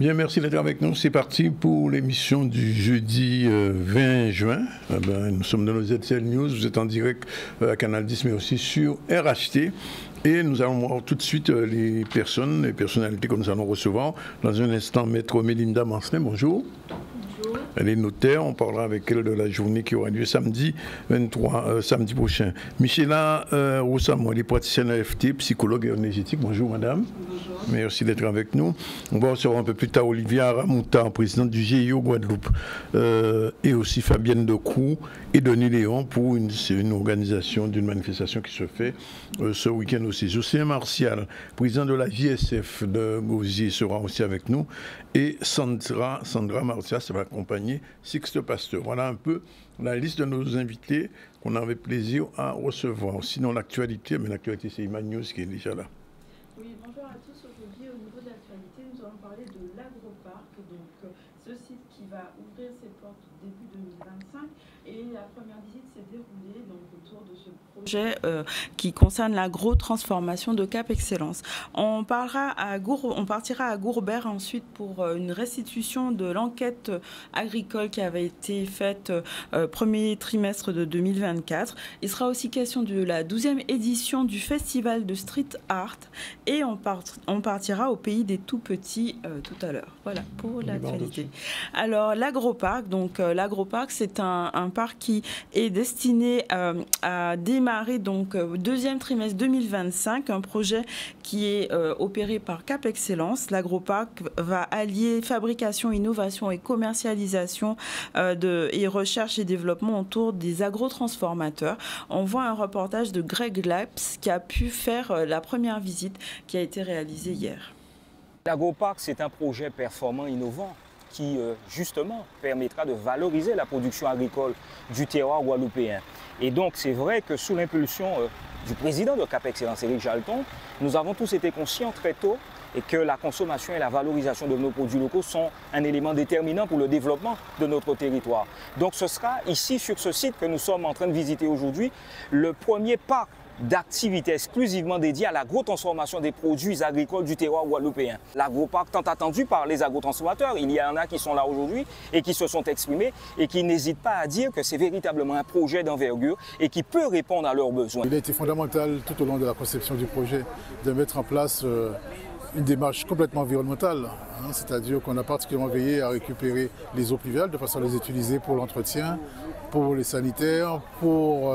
Bien, merci d'être avec nous. C'est parti pour l'émission du jeudi 20 juin. Nous sommes dans le ZCL News. Vous êtes en direct à Canal 10, mais aussi sur RHT. Et nous allons voir tout de suite les personnalités que nous allons recevoir. Dans un instant, Maître Melinda Mancelin, bonjour. Bonjour. Elle est notaire, on parlera avec elle de la journée qui aura lieu samedi samedi prochain. Michela Roussamo, elle est praticienne AFT, psychologue énergétique. Bonjour madame. Bonjour. Merci d'être avec nous. On va recevoir un peu plus tard Olivia Aramouta, présidente du GIO Guadeloupe, et aussi Fabienne Decroux et Denis Léon pour une organisation d'une manifestation qui se fait ce week-end aussi. José Martial, président de la JSF de Gauzier, sera aussi avec nous. Et Sandra Martial, ça va accompagner Sixte Pasteur. Voilà un peu la liste de nos invités qu'on avait plaisir à recevoir. Sinon, l'actualité, mais l'actualité, c'est Iman News qui est déjà là. Oui, bonjour à tous. Aujourd'hui, au niveau de l'actualité, nous allons parler de l'Agroparc, donc ce site qui va ouvrir ses portes début 2025. Et la première visite s'est déroulée donc, autour de ce projet qui concerne l'agro-transformation de Cap Excellence. On partira à Gourbert ensuite pour une restitution de l'enquête agricole qui avait été faite premier trimestre de 2024. Il sera aussi question de la 12e édition du festival de street art et on partira au pays des tout-petits tout à l'heure. Voilà pour l'actualité. Alors l'Agroparc, donc l'Agroparc c'est un parc qui est destiné à démarrer donc deuxième trimestre 2025, un projet qui est opéré par Cap Excellence. L'Agroparc va allier fabrication, innovation et commercialisation et recherche et développement autour des agrotransformateurs. On voit un reportage de Greg Laps qui a pu faire la première visite qui a été réalisée hier. L'Agroparc, c'est un projet performant, innovant, qui justement permettra de valoriser la production agricole du terroir guadeloupéen. Et donc c'est vrai que sous l'impulsion du président de Cap Excellence, Éric Jalton, nous avons tous été conscients très tôt et que la consommation et la valorisation de nos produits locaux sont un élément déterminant pour le développement de notre territoire. Donc ce sera ici sur ce site que nous sommes en train de visiter aujourd'hui le premier parc d'activités exclusivement dédiées à l'agrotransformation des produits agricoles du terroir guadeloupéen. L'agroparc tant attendu par les agrotransformateurs, il y en a qui sont là aujourd'hui et qui se sont exprimés et qui n'hésitent pas à dire que c'est véritablement un projet d'envergure et qui peut répondre à leurs besoins. Il a été fondamental tout au long de la conception du projet de mettre en place une démarche complètement environnementale, c'est-à-dire qu'on a particulièrement veillé à récupérer les eaux pluviales de façon à les utiliser pour l'entretien, pour les sanitaires, pour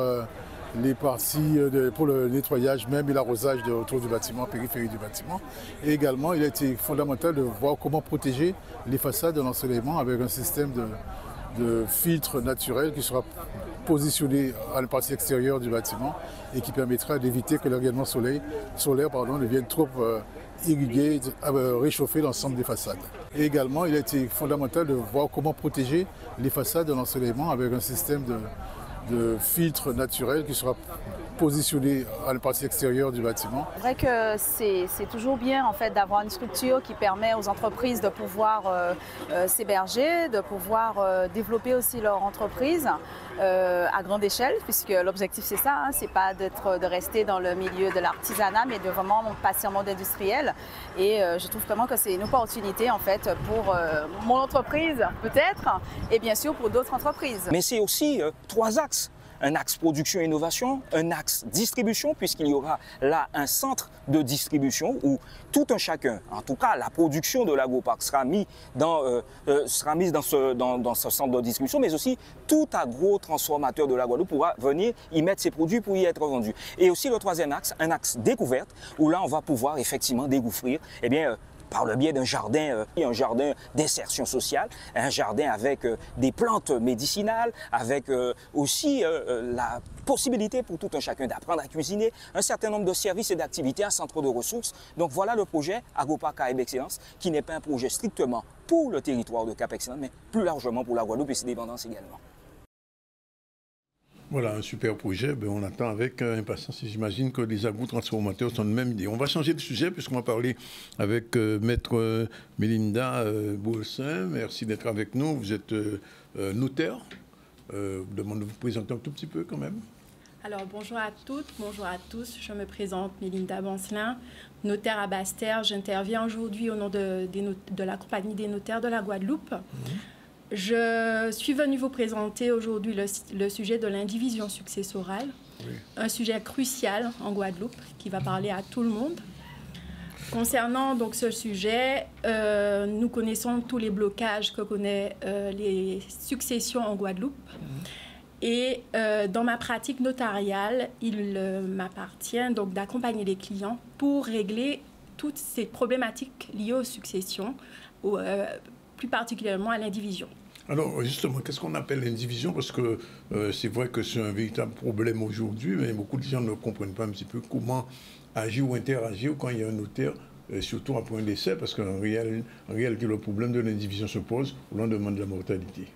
les parties pour le nettoyage même et l'arrosage autour du bâtiment, périphérie du bâtiment. Et également, il a été fondamental de voir comment protéger les façades de l'ensoleillement avec un système de filtre naturel qui sera positionné à la partie extérieure du bâtiment et qui permettra d'éviter que le rayonnement solaire ne vienne trop irriguer, réchauffer l'ensemble des façades. Et également, il a été fondamental de voir comment protéger les façades de l'ensoleillement avec un système de filtre naturel qui sera positionné à la partie extérieure du bâtiment. C'est vrai que c'est toujours bien en fait d'avoir une structure qui permet aux entreprises de pouvoir s'héberger, de pouvoir développer aussi leur entreprise à grande échelle, puisque l'objectif c'est ça, c'est pas de rester dans le milieu de l'artisanat, mais de vraiment passer en mode industriel. Et je trouve vraiment que c'est une opportunité en fait pour mon entreprise peut-être, et bien sûr pour d'autres entreprises. Mais c'est aussi 3 axes. Un axe production-innovation, un axe distribution, puisqu'il y aura là un centre de distribution où tout un chacun, en tout cas la production de l'Agroparc sera mise dans ce centre de distribution, mais aussi tout agro-transformateur de la Guadeloupe pourra venir y mettre ses produits pour y être vendus. Et aussi le 3e axe, un axe découverte, où là on va pouvoir effectivement découvrir par le biais d'un jardin, un jardin d'insertion sociale, un jardin avec des plantes médicinales, avec aussi la possibilité pour tout un chacun d'apprendre à cuisiner, un certain nombre de services et d'activités, un centre de ressources. Donc voilà le projet Agroparc Cap Excellence, qui n'est pas un projet strictement pour le territoire de Cap Excellence, mais plus largement pour la Guadeloupe et ses dépendances également. Voilà, un super projet. On attend avec impatience. J'imagine que les agrotransformateurs sont de même idée. On va changer de sujet puisqu'on va parler avec Maître Melinda Boulsin. Merci d'être avec nous. Vous êtes notaire. Je vous demande de vous présenter un tout petit peu quand même. Alors, bonjour à toutes, bonjour à tous. Je me présente Mélinda Bancelin, notaire à Basse-Terre. J'interviens aujourd'hui au nom de la Compagnie des notaires de la Guadeloupe. Je suis venue vous présenter aujourd'hui le sujet de l'indivision successorale, un sujet crucial en Guadeloupe qui va parler à tout le monde. Concernant donc ce sujet, nous connaissons tous les blocages que connaissent les successions en Guadeloupe. Et dans ma pratique notariale, il m'appartient donc d'accompagner les clients pour régler toutes ces problématiques liées aux successions, plus particulièrement à l'indivision. Alors justement, qu'est-ce qu'on appelle l'indivision? Parce que c'est vrai que c'est un véritable problème aujourd'hui, mais beaucoup de gens ne comprennent pas un petit peu comment agir ou interagir quand il y a un notaire, surtout après un décès, parce qu'en réalité, le problème de l'indivision se pose au lendemain de la mortalité.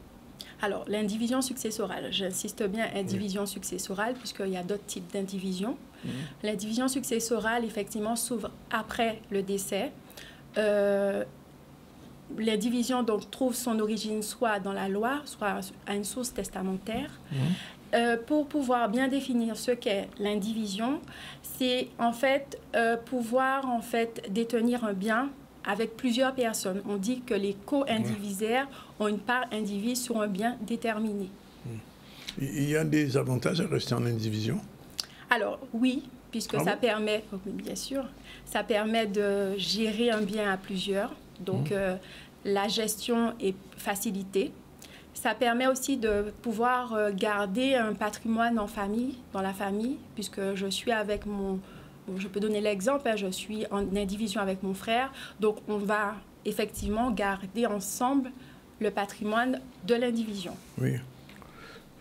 Alors, l'indivision successorale, j'insiste bien, indivision successorale, puisqu'il y a d'autres types d'indivision. L'indivision successorale, effectivement, s'ouvre après le décès. L'indivision donc trouve son origine soit dans la loi, soit à une source testamentaire. Pour pouvoir bien définir ce qu'est l'indivision, c'est en fait pouvoir en fait détenir un bien avec plusieurs personnes. On dit que les co-indivisaires ont une part indivise sur un bien déterminé. Il y a des avantages à rester en indivision? Alors oui, puisque ça permet, bien sûr, ça permet de gérer un bien à plusieurs. Donc la gestion est facilitée. Ça permet aussi de pouvoir garder un patrimoine en famille, dans la famille, puisque je suis avec je peux donner l'exemple, je suis en indivision avec mon frère, donc on va effectivement garder ensemble le patrimoine de l'indivision. Oui.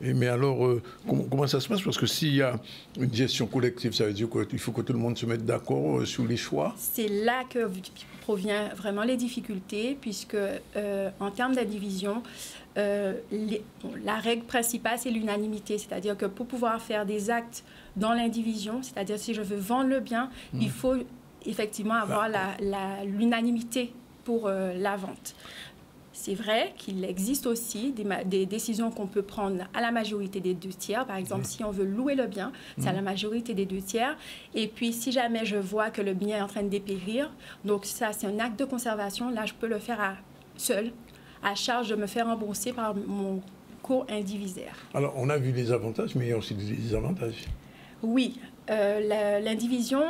Mais alors, comment ça se passe? Parce que s'il y a une gestion collective, ça veut dire qu'il faut que tout le monde se mette d'accord sur les choix? C'est là que provient vraiment les difficultés, puisque en termes d'indivision, la règle principale, c'est l'unanimité. C'est-à-dire que pour pouvoir faire des actes dans l'indivision, c'est-à-dire si je veux vendre le bien, il faut effectivement avoir l'unanimité pour la vente. C'est vrai qu'il existe aussi des décisions qu'on peut prendre à la majorité des 2 tiers. Par exemple, si on veut louer le bien, c'est à la majorité des 2 tiers. Et puis, si jamais je vois que le bien est en train de dépérir, donc ça, c'est un acte de conservation. Là, je peux le faire seul, à charge de me faire rembourser par mon co-indivisaire. Alors, on a vu les avantages, mais il y a aussi des désavantages. Oui. L'indivision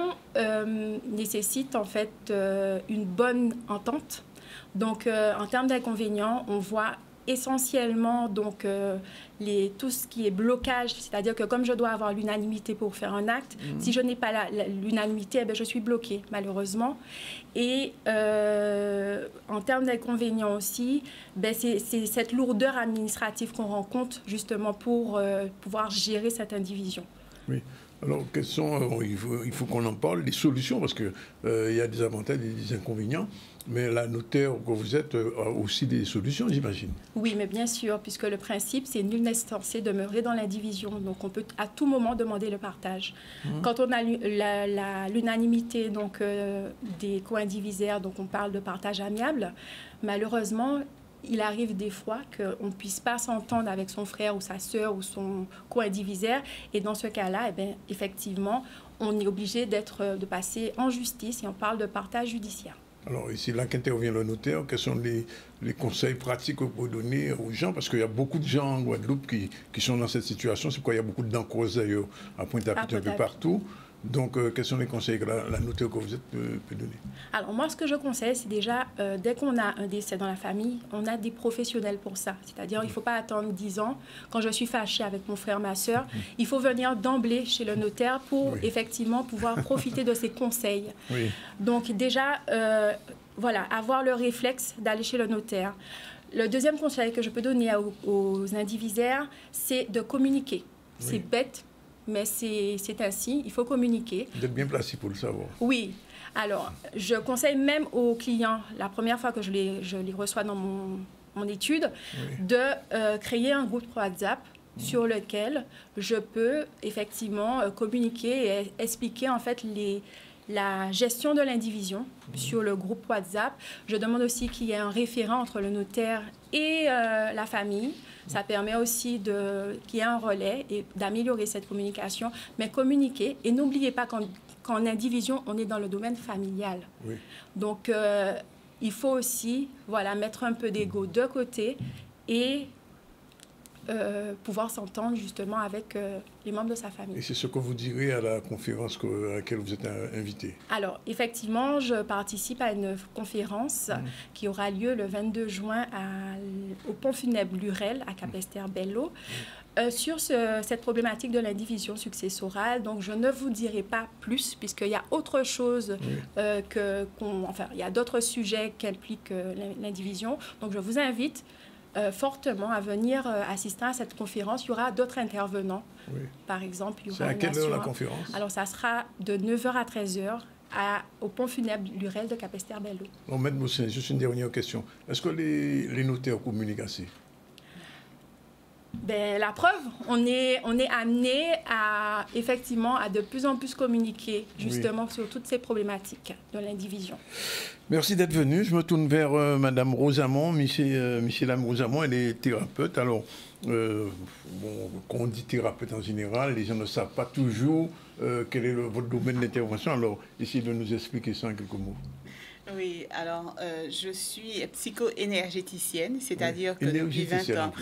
nécessite en fait une bonne entente. Donc, en termes d'inconvénients, on voit essentiellement donc, tout ce qui est blocage, c'est-à-dire que comme je dois avoir l'unanimité pour faire un acte, si je n'ai pas l'unanimité, je suis bloquée, malheureusement. Et en termes d'inconvénients aussi, c'est cette lourdeur administrative qu'on rencontre justement pour pouvoir gérer cette indivision. Oui. Alors, quelles sont, il faut qu'on en parle, les solutions, parce qu'il y a des avantages et des inconvénients, mais la notaire que vous êtes a aussi des solutions, j'imagine. Oui, mais bien sûr, puisque le principe, c'est nul n'est censé demeurer dans l'indivision. Donc, on peut à tout moment demander le partage. Quand on a l'unanimité des co-indivisaires, donc on parle de partage amiable, malheureusement, il arrive des fois qu'on ne puisse pas s'entendre avec son frère ou sa sœur ou son co-indivisaire. Et dans ce cas-là, effectivement, on est obligé de passer en justice et on parle de partage judiciaire. Alors ici, là qu'intervient le notaire, quels sont les conseils pratiques que vous pouvez donner aux gens? Parce qu'il y a beaucoup de gens en Guadeloupe qui sont dans cette situation. C'est pourquoi il y a beaucoup d'encauses d'ailleurs à Pointe-à-Pitre un peu partout. Donc, quels sont les conseils que la notaire que vous êtes peut donner? Alors, moi, ce que je conseille, c'est déjà, dès qu'on a un décès dans la famille, on a des professionnels pour ça. C'est-à-dire, il ne faut pas attendre 10 ans. Quand je suis fâchée avec mon frère, ma soeur, il faut venir d'emblée chez le notaire pour, effectivement, pouvoir profiter de ses conseils. Donc, déjà, voilà, avoir le réflexe d'aller chez le notaire. Le deuxième conseil que je peux donner aux indivisaires, c'est de communiquer. C'est bête, mais c'est ainsi, il faut communiquer. Vous êtes bien placé pour le savoir. Oui. Alors, je conseille même aux clients, la première fois que je les reçois dans mon étude, de créer un groupe WhatsApp sur lequel je peux effectivement communiquer et expliquer en fait la gestion de l'indivision sur le groupe WhatsApp. Je demande aussi qu'il y ait un référent entre le notaire et la famille. Ça permet aussi qu'il y ait un relais et d'améliorer cette communication, mais communiquer. Et n'oubliez pas qu'en indivision, on est dans le domaine familial. Oui. Donc, il faut aussi mettre un peu d'ego de côté et pouvoir s'entendre justement avec les membres de sa famille. Et c'est ce que vous direz à la conférence à laquelle vous êtes invité? Alors, effectivement, je participe à une conférence qui aura lieu le 22 juin au pont funèbre Lurel à Capesterre-Belle-Eau sur cette problématique de l'indivision successorale. Donc, je ne vous dirai pas plus puisqu'il y a autre chose il y a d'autres sujets qui impliquent l'indivision. Donc, je vous invite fortement à venir assister à cette conférence. Il y aura d'autres intervenants. Oui. Par exemple, il y aura... C'est à quelle heure la conférence? Alors, ça sera de 9h à 13h au pont funèbre Lurel de Capesterre-Belle-Eau. Bon, Maître Boussin, juste une dernière question. Est-ce que les notaires communiquent assez? La preuve, on est amené à de plus en plus communiquer justement sur toutes ces problématiques de l'indivision. Merci d'être venu. Je me tourne vers Madame Rosamond, Michel Rosamond, elle est thérapeute. Alors, quand on dit thérapeute en général, les gens ne savent pas toujours quel est votre domaine d'intervention. Alors, essayez de nous expliquer ça en quelques mots. Oui, alors je suis psycho-énergéticienne, c'est-à-dire que depuis 20 ans,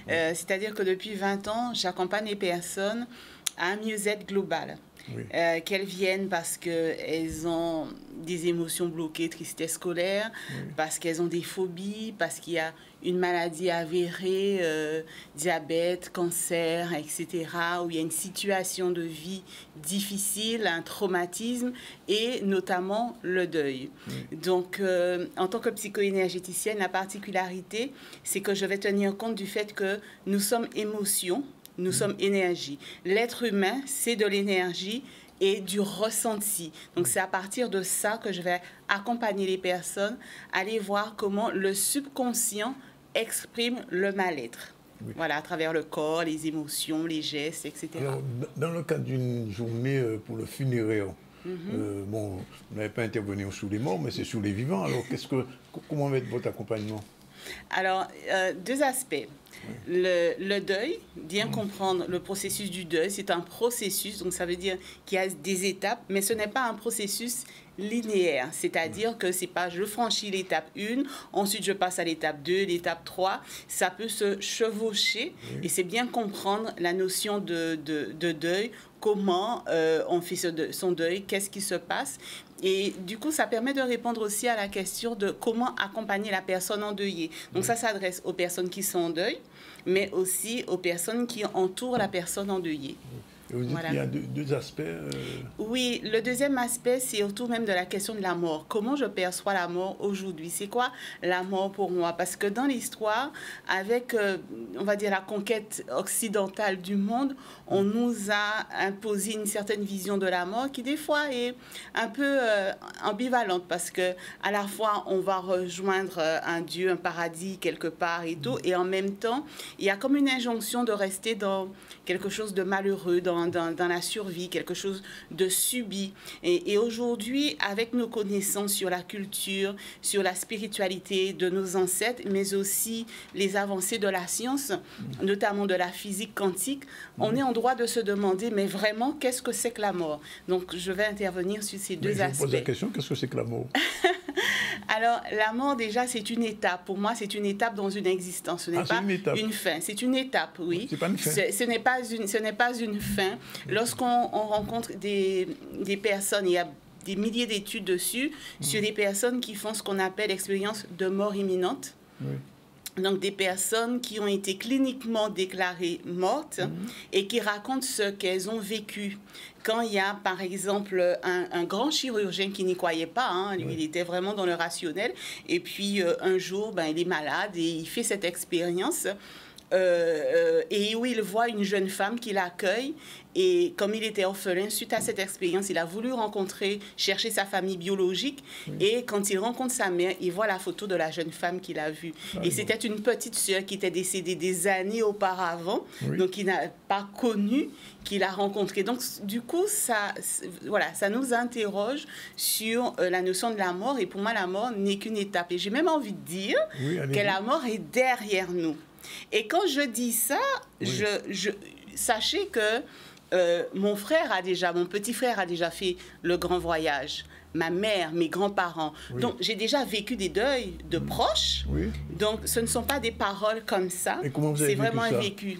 c'est-à-dire que depuis 20 ans, j'accompagne les personnes à un mieux-être global. Oui. Qu'elles viennent parce qu'elles ont des émotions bloquées, tristesse scolaire, parce qu'elles ont des phobies, parce qu'il y a une maladie avérée, diabète, cancer, etc., où il y a une situation de vie difficile, un traumatisme et notamment le deuil. Oui. Donc, en tant que psycho-énergéticienne, la particularité, c'est que je vais tenir compte du fait que nous sommes émotions, nous sommes énergie. L'être humain, c'est de l'énergie et du ressenti. Donc, c'est à partir de ça que je vais accompagner les personnes, aller voir comment le subconscient exprime le mal-être. Oui. Voilà, à travers le corps, les émotions, les gestes, etc. Alors, dans le cadre d'une journée pour le funéraire, vous n'avez pas intervenu sur les morts, mais c'est sur les vivants. Alors, comment va être votre accompagnement? Alors, deux aspects. Le deuil, bien comprendre le processus du deuil, c'est un processus, donc ça veut dire qu'il y a des étapes, mais ce n'est pas un processus linéaire, c'est-à-dire que c'est pas je franchis l'étape 1, ensuite je passe à l'étape 2, l'étape 3, ça peut se chevaucher et c'est bien comprendre la notion de deuil, comment on fait son deuil, qu'est-ce qui se passe. Et du coup, ça permet de répondre aussi à la question de comment accompagner la personne endeuillée. Donc ça s'adresse aux personnes qui sont en deuil, mais aussi aux personnes qui entourent la personne endeuillée. Et vous dites qu'il y a deux aspects Oui, le deuxième aspect, c'est autour même de la question de la mort. Comment je perçois la mort aujourd'hui? C'est quoi la mort pour moi? Parce que dans l'histoire, avec, on va dire, la conquête occidentale du monde, on nous a imposé une certaine vision de la mort qui, des fois, est un peu ambivalente parce que à la fois, on va rejoindre un Dieu, un paradis quelque part et tout, et en même temps, il y a comme une injonction de rester dans quelque chose de malheureux, dans la survie, quelque chose de subi. Et aujourd'hui, avec nos connaissances sur la culture, sur la spiritualité de nos ancêtres, mais aussi les avancées de la science, notamment de la physique quantique, on est en droit de se demander, mais vraiment, qu'est-ce que c'est que la mort? Donc, je vais intervenir sur ces deux aspects. Je pose la question, qu'est-ce que c'est que la mort? Alors, la mort, déjà, c'est une étape. Pour moi, c'est une étape dans une existence. Ce n'est pas une fin. C'est une étape, oui. C'est pas une fin. Ce n'est pas une fin. Lorsqu'on rencontre des personnes, il y a des milliers d'études dessus, sur des personnes qui font ce qu'on appelle l'expérience de mort imminente. Oui. Donc, des personnes qui ont été cliniquement déclarées mortes et qui racontent ce qu'elles ont vécu. Quand il y a, par exemple, un grand chirurgien qui n'y croyait pas, lui, il était vraiment dans le rationnel, et puis un jour, il est malade et il fait cette expérience et où il voit une jeune femme qui l'accueille. Et comme il était orphelin, suite à cette expérience, il a voulu chercher sa famille biologique. Oui. Et quand il rencontre sa mère, il voit la photo de la jeune femme qu'il a vue. Et c'était une petite sœur qui était décédée des années auparavant, oui. Donc il n'a pas connu, qu'il a rencontré. Donc du coup, ça nous interroge sur la notion de la mort. Et pour moi, la mort n'est qu'une étape. Et j'ai même envie de dire que la mort est derrière nous. Et quand je dis ça, oui. Sachez que mon petit frère a déjà fait le grand voyage. Ma mère, mes grands-parents. Oui. Donc, j'ai déjà vécu des deuils de proches. Oui. Donc, ce ne sont pas des paroles comme ça. C'est vraiment un vécu.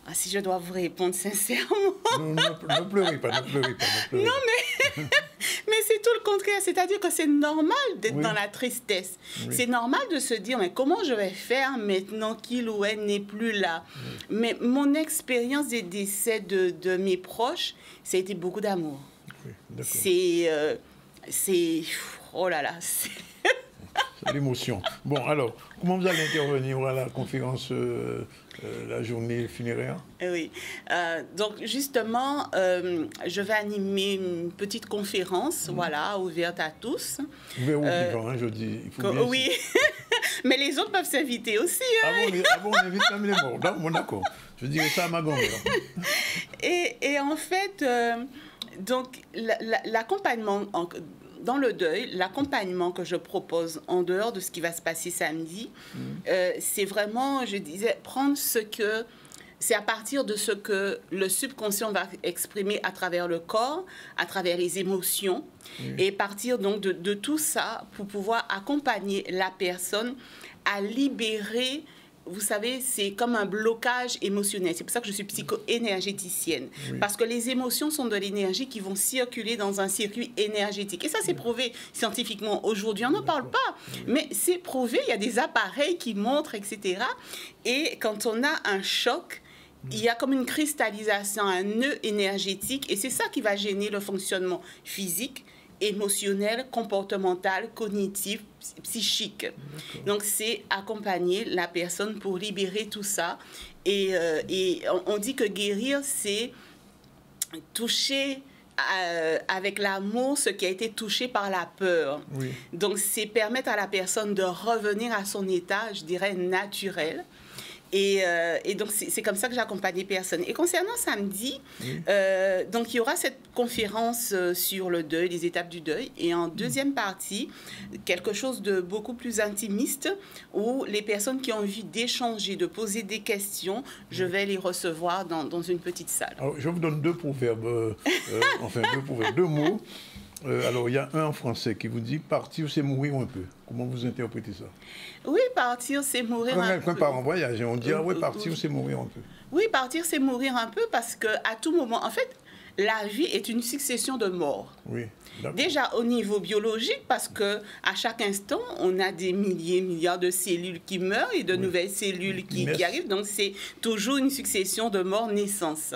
Ah, si je dois vous répondre sincèrement. Ne pleurez pas. Non, mais c'est tout le contraire. C'est-à-dire que c'est normal d'être dans la tristesse. Oui. C'est normal de se dire, mais comment je vais faire maintenant qu'il ou elle n'est plus là? Oui. Mais mon expérience des décès de mes proches, ça a été beaucoup d'amour. Oui, c'est... Oh là là, c'est l'émotion. Bon, alors, comment vous allez intervenir à la conférence, la journée funéraire? Oui, donc justement, je vais animer une petite conférence, ouverte à tous. Ouverte aux vivants, je dis. Il faut bien oui, mais les autres peuvent s'inviter aussi. Hein. On invite même les morts. Bon, d'accord. Je dirais ça à ma grand-mère. Et en fait, donc, l'accompagnement... Dans le deuil, l'accompagnement que je propose en dehors de ce qui va se passer samedi, c'est vraiment, je disais, prendre c'est à partir de ce que le subconscient va exprimer à travers le corps, à travers les émotions, et partir donc de tout ça pour pouvoir accompagner la personne à libérer. Vous savez, c'est comme un blocage émotionnel. C'est pour ça que je suis psycho-énergéticienne. Oui. Parce que les émotions sont de l'énergie qui vont circuler dans un circuit énergétique. Et ça, c'est prouvé scientifiquement. Aujourd'hui, on n'en parle pas. Oui. Mais c'est prouvé, il y a des appareils qui montrent, etc. Et quand on a un choc, il y a comme une cristallisation, un nœud énergétique. Et c'est ça qui va gêner le fonctionnement physique, émotionnel, comportemental, cognitif, psychique. Donc, c'est accompagner la personne pour libérer tout ça. Et on dit que guérir, c'est toucher avec l'amour ce qui a été touché par la peur. Oui. Donc, c'est permettre à la personne de revenir à son état, je dirais, naturel. Et donc, c'est comme ça que j'accompagne les personnes. Et concernant samedi, donc il y aura cette conférence sur le deuil, les étapes du deuil. Et en deuxième partie, quelque chose de beaucoup plus intimiste, où les personnes qui ont envie d'échanger, de poser des questions, je vais les recevoir dans une petite salle. Alors, je vous donne deux mots. Alors, il y a un en français qui vous dit « partir, c'est mourir un peu ». Comment vous interprétez ça? Oui, partir, c'est mourir un peu. Quand on part en voyage, on dit « ah oui, partir, c'est mourir un peu ». Oui, partir, c'est mourir un peu parce qu'à tout moment, en fait, la vie est une succession de morts. Oui. Déjà au niveau biologique, parce qu'à chaque instant, on a des milliards de cellules qui meurent et de nouvelles cellules qui arrivent. Donc, c'est toujours une succession de morts-naissances.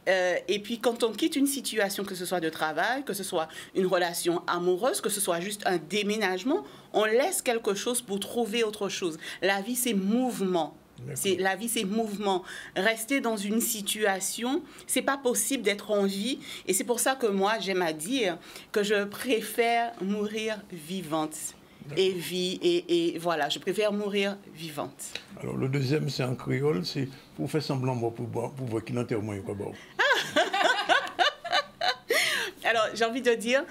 Et puis, quand on quitte une situation, que ce soit de travail, que ce soit une relation amoureuse, que ce soit juste un déménagement, on laisse quelque chose pour trouver autre chose. La vie, c'est mouvement. La vie, c'est mouvement. Rester dans une situation, c'est pas possible d'être en vie. Et c'est pour ça que moi, j'aime à dire que je préfère mourir vivante. Et voilà, je préfère mourir vivante. Alors, le deuxième, c'est en créole, c'est pour faire semblant pour voir qu'il enterre moins quoi. Alors, j'ai envie de dire,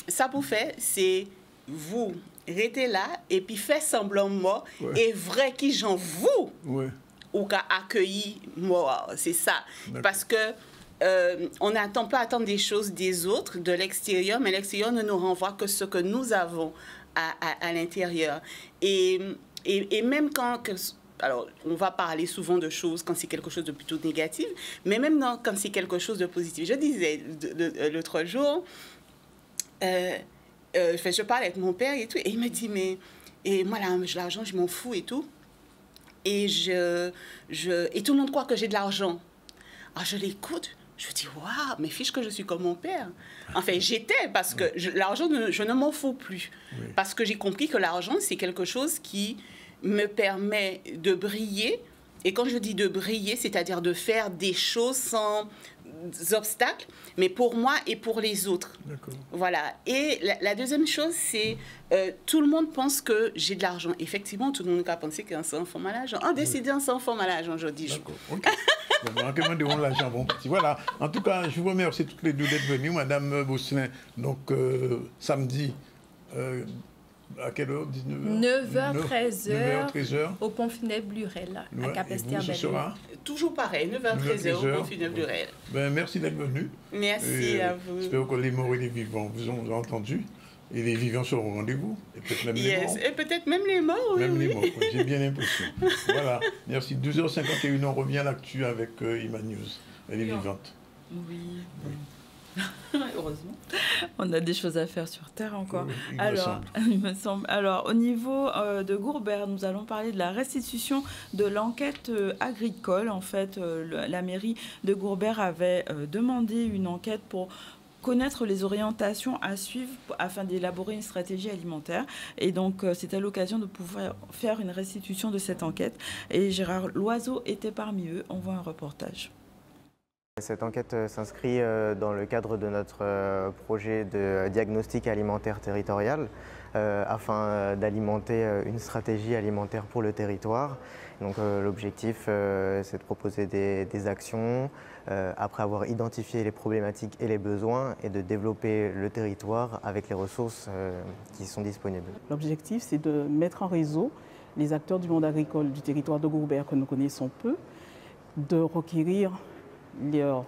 ça pour faire, c'est vous. Restez là et puis fait semblant mort et vrai qui j'en vous ou qu'a accueilli mort, c'est ça. Parce que on peut attendre des choses des autres, de l'extérieur, mais l'extérieur ne nous renvoie que ce que nous avons à l'intérieur. Et même quand... Alors, on va parler souvent de choses quand c'est quelque chose de plutôt négatif, mais même quand c'est quelque chose de positif. Je disais l'autre jour... je parle avec mon père et tout, et il me dit, mais moi, l'argent, je m'en fous et tout. Et et tout le monde croit que j'ai de l'argent. Alors, je l'écoute, je dis, waouh, mais fiche que je suis comme mon père. Enfin, j'étais, parce que l'argent, je ne m'en fous plus. Oui. Parce que j'ai compris que l'argent, c'est quelque chose qui me permet de briller. Et quand je dis de briller, c'est-à-dire de faire des choses sans obstacles, mais pour moi et pour les autres. Voilà. Et la deuxième chose, c'est tout le monde pense que j'ai de l'argent. Effectivement, tout le monde a pensé qu'un enfant mal l'argent. On décide d'un enfant mal l'argent, je dis. D'accord. OK. Bon, l'argent, bon petit. Voilà. En tout cas, je vous remercie toutes les deux d'être venues. Madame Bosselin, donc samedi, à quelle heure? 9h, 13h, 13h. au pont funèbre Lurel, à Capesterre-Belle-Île. Toujours pareil, 9h, 13h au pont funèbre Lurel. Ben, merci d'être venu. Merci à vous. J'espère que les morts et les vivants vous ont entendu. Et les vivants seront au rendez-vous. Et peut-être même les morts. Et peut-être même les morts, oui. Même les morts, j'ai bien l'impression. Voilà, merci. 12h51, on revient à l'actu avec Ima News. Elle est vivante. Oui. Heureusement. On a des choses à faire sur Terre encore. Oui, il me semble. Alors, au niveau de Gourbert, nous allons parler de la restitution de l'enquête agricole. En fait, la mairie de Gourbert avait demandé une enquête pour connaître les orientations à suivre afin d'élaborer une stratégie alimentaire. Et donc, c'était l'occasion de pouvoir faire une restitution de cette enquête. Et Gérard Loiseau était parmi eux. On voit un reportage. Cette enquête s'inscrit dans le cadre de notre projet de diagnostic alimentaire territorial afin d'alimenter une stratégie alimentaire pour le territoire. Donc l'objectif, c'est de proposer des actions après avoir identifié les problématiques et les besoins et de développer le territoire avec les ressources qui sont disponibles. L'objectif, c'est de mettre en réseau les acteurs du monde agricole du territoire de Gourbert que nous connaissons peu, de requérir leurs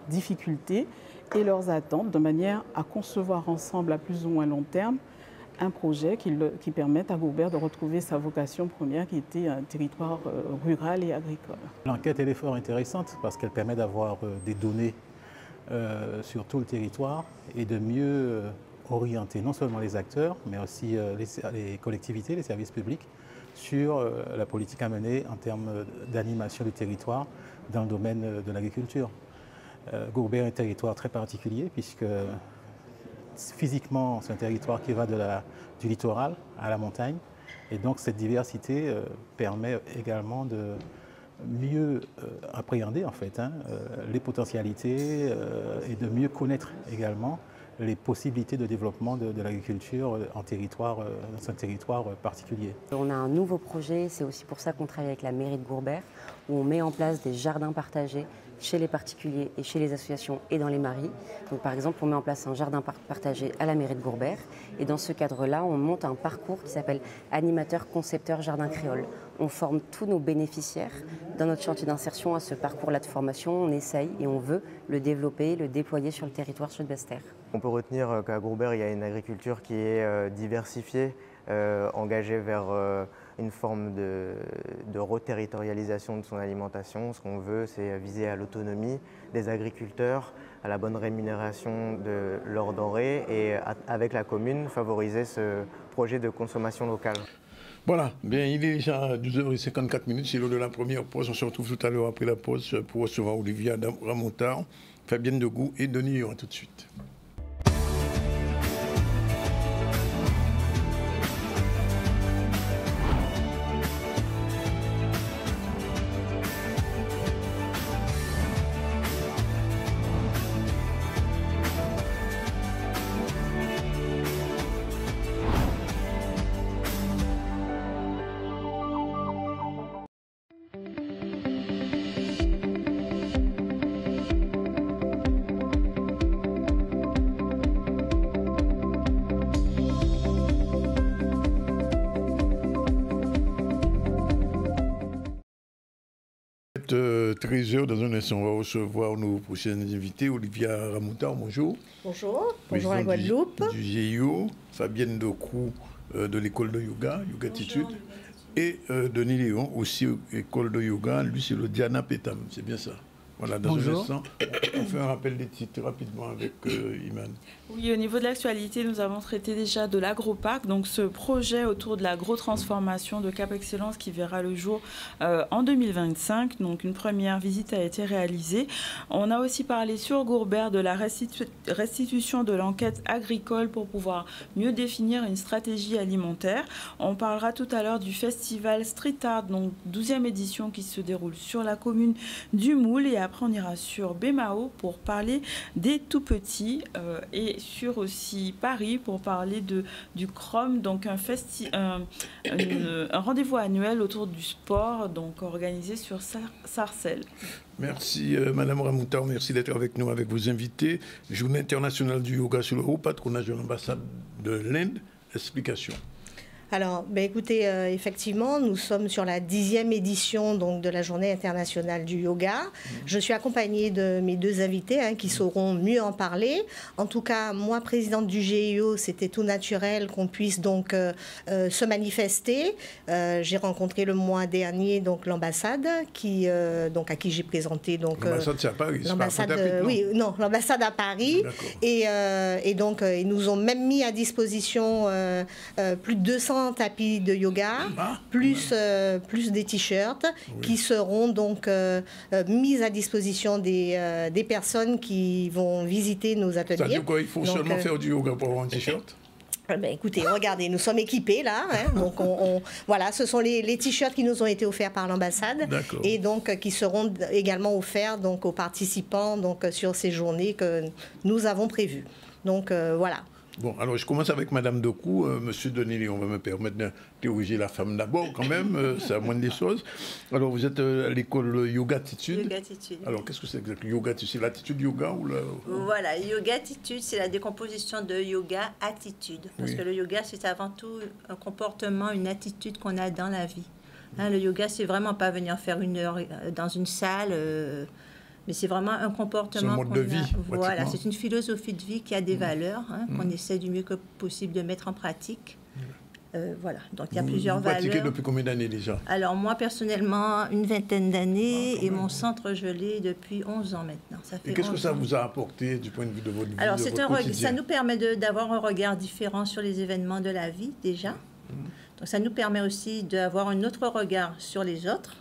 difficultés et leurs attentes de manière à concevoir ensemble à plus ou moins long terme un projet qui permette à Gourbert de retrouver sa vocation première qui était un territoire rural et agricole. L'enquête elle est fort intéressante parce qu'elle permet d'avoir des données sur tout le territoire et de mieux orienter non seulement les acteurs mais aussi les collectivités, les services publics sur la politique à mener en termes d'animation du territoire dans le domaine de l'agriculture. Gourbert est un territoire très particulier puisque physiquement c'est un territoire qui va du littoral à la montagne et donc cette diversité permet également de mieux appréhender en fait les potentialités et de mieux connaître également les possibilités de développement de l'agriculture en territoire, dans un territoire particulier. On a un nouveau projet, c'est aussi pour ça qu'on travaille avec la mairie de Gourbert, où on met en place des jardins partagés chez les particuliers et chez les associations et dans les mairies. Donc par exemple, on met en place un jardin partagé à la mairie de Gourbert et dans ce cadre-là, on monte un parcours qui s'appelle animateur concepteur jardin créole. On forme tous nos bénéficiaires dans notre chantier d'insertion à ce parcours-là de formation. On essaye et on veut le développer, le déployer sur le territoire sud-Bastère. On peut retenir qu'à Gourbert, il y a une agriculture qui est diversifiée, engagée vers une forme de reterritorialisation de son alimentation. Ce qu'on veut, c'est viser à l'autonomie des agriculteurs, à la bonne rémunération de leurs denrées et avec la commune, favoriser ce projet de consommation locale. Voilà, bien, il est déjà 12h54, c'est l'heure de la première pause. On se retrouve tout à l'heure après la pause pour recevoir Olivia Ramontard, Fabienne Degout et Denis Lyon. À tout de suite. À 13h, dans un instant, on va recevoir nos prochains invités. Olivia Ramontard, bonjour. Bonjour, bonjour à Guadeloupe. Du GIO, Fabienne Degout de l'école de yoga, Yogatitude. Et Denis Léon, aussi école de yoga, lui c'est le Diana Petam, c'est bien ça? Voilà, dans un instant, on fait un rappel des titres rapidement avec Iman. Oui, au niveau de l'actualité, nous avons traité déjà de l'agroparc, donc ce projet autour de l'agro-transformation de Cap Excellence qui verra le jour en 2025. Donc une première visite a été réalisée. On a aussi parlé sur Gourbert de la restitution de l'enquête agricole pour pouvoir mieux définir une stratégie alimentaire. On parlera tout à l'heure du festival Street Art, donc 12e édition qui se déroule sur la commune du Moule. Et après, on ira sur Bémao pour parler des tout-petits et sur aussi Paris pour parler du CROM, donc un rendez-vous annuel autour du sport, donc organisé sur Sarcelles. Merci Madame Ramoutar, merci d'être avec nous, avec vos invités. Journée internationale du yoga sur le haut patronage de l'ambassade de l'Inde. Explication. Alors, écoutez, effectivement, nous sommes sur la 10e édition donc, de la Journée internationale du yoga. Je suis accompagnée de mes deux invités qui sauront mieux en parler. En tout cas, moi, présidente du GIO, c'était tout naturel qu'on puisse donc se manifester. J'ai rencontré le mois dernier donc l'ambassade donc à qui j'ai présenté donc l'ambassade c'est à Paris. L'ambassade à Paris et donc ils nous ont même mis à disposition plus de 200 tapis de yoga, plus des t-shirts qui seront donc mis à disposition des personnes qui vont visiter nos ateliers. C'est-à-dire quoi, il faut seulement faire du yoga pour avoir un t-shirt? Écoutez, regardez, nous sommes équipés là, donc voilà, ce sont les t-shirts qui nous ont été offerts par l'ambassade et donc qui seront également offerts donc aux participants donc sur ces journées que nous avons prévues. Donc voilà. Bon, alors je commence avec Madame Doku. Monsieur Denis, on va me permettre d'interroger la femme d'abord quand même, c'est la moindre des choses. Alors vous êtes à l'école Yoga Attitude. Yoga Attitude. Alors qu'est-ce que c'est exactement Yoga Attitude? C'est l'attitude yoga ou la... Voilà, Yoga Attitude, c'est la décomposition de Yoga Attitude. Parce que le yoga, c'est avant tout un comportement, une attitude qu'on a dans la vie. Le yoga, c'est vraiment pas venir faire 1 heure dans une salle... mais c'est vraiment un comportement. C'est un mode de vie. Voilà, c'est une philosophie de vie qui a des valeurs qu'on essaie du mieux que possible de mettre en pratique. Voilà, donc il y a plusieurs valeurs. Vous pratiquez depuis combien d'années déjà? Alors moi, personnellement, une vingtaine d'années et mon centre, je l'ai depuis 11 ans maintenant. Ça fait et qu'est-ce que ça vous a apporté du point de vue de votre vie? Alors, ça nous permet d'avoir un regard différent sur les événements de la vie, déjà. Donc ça nous permet aussi d'avoir un autre regard sur les autres.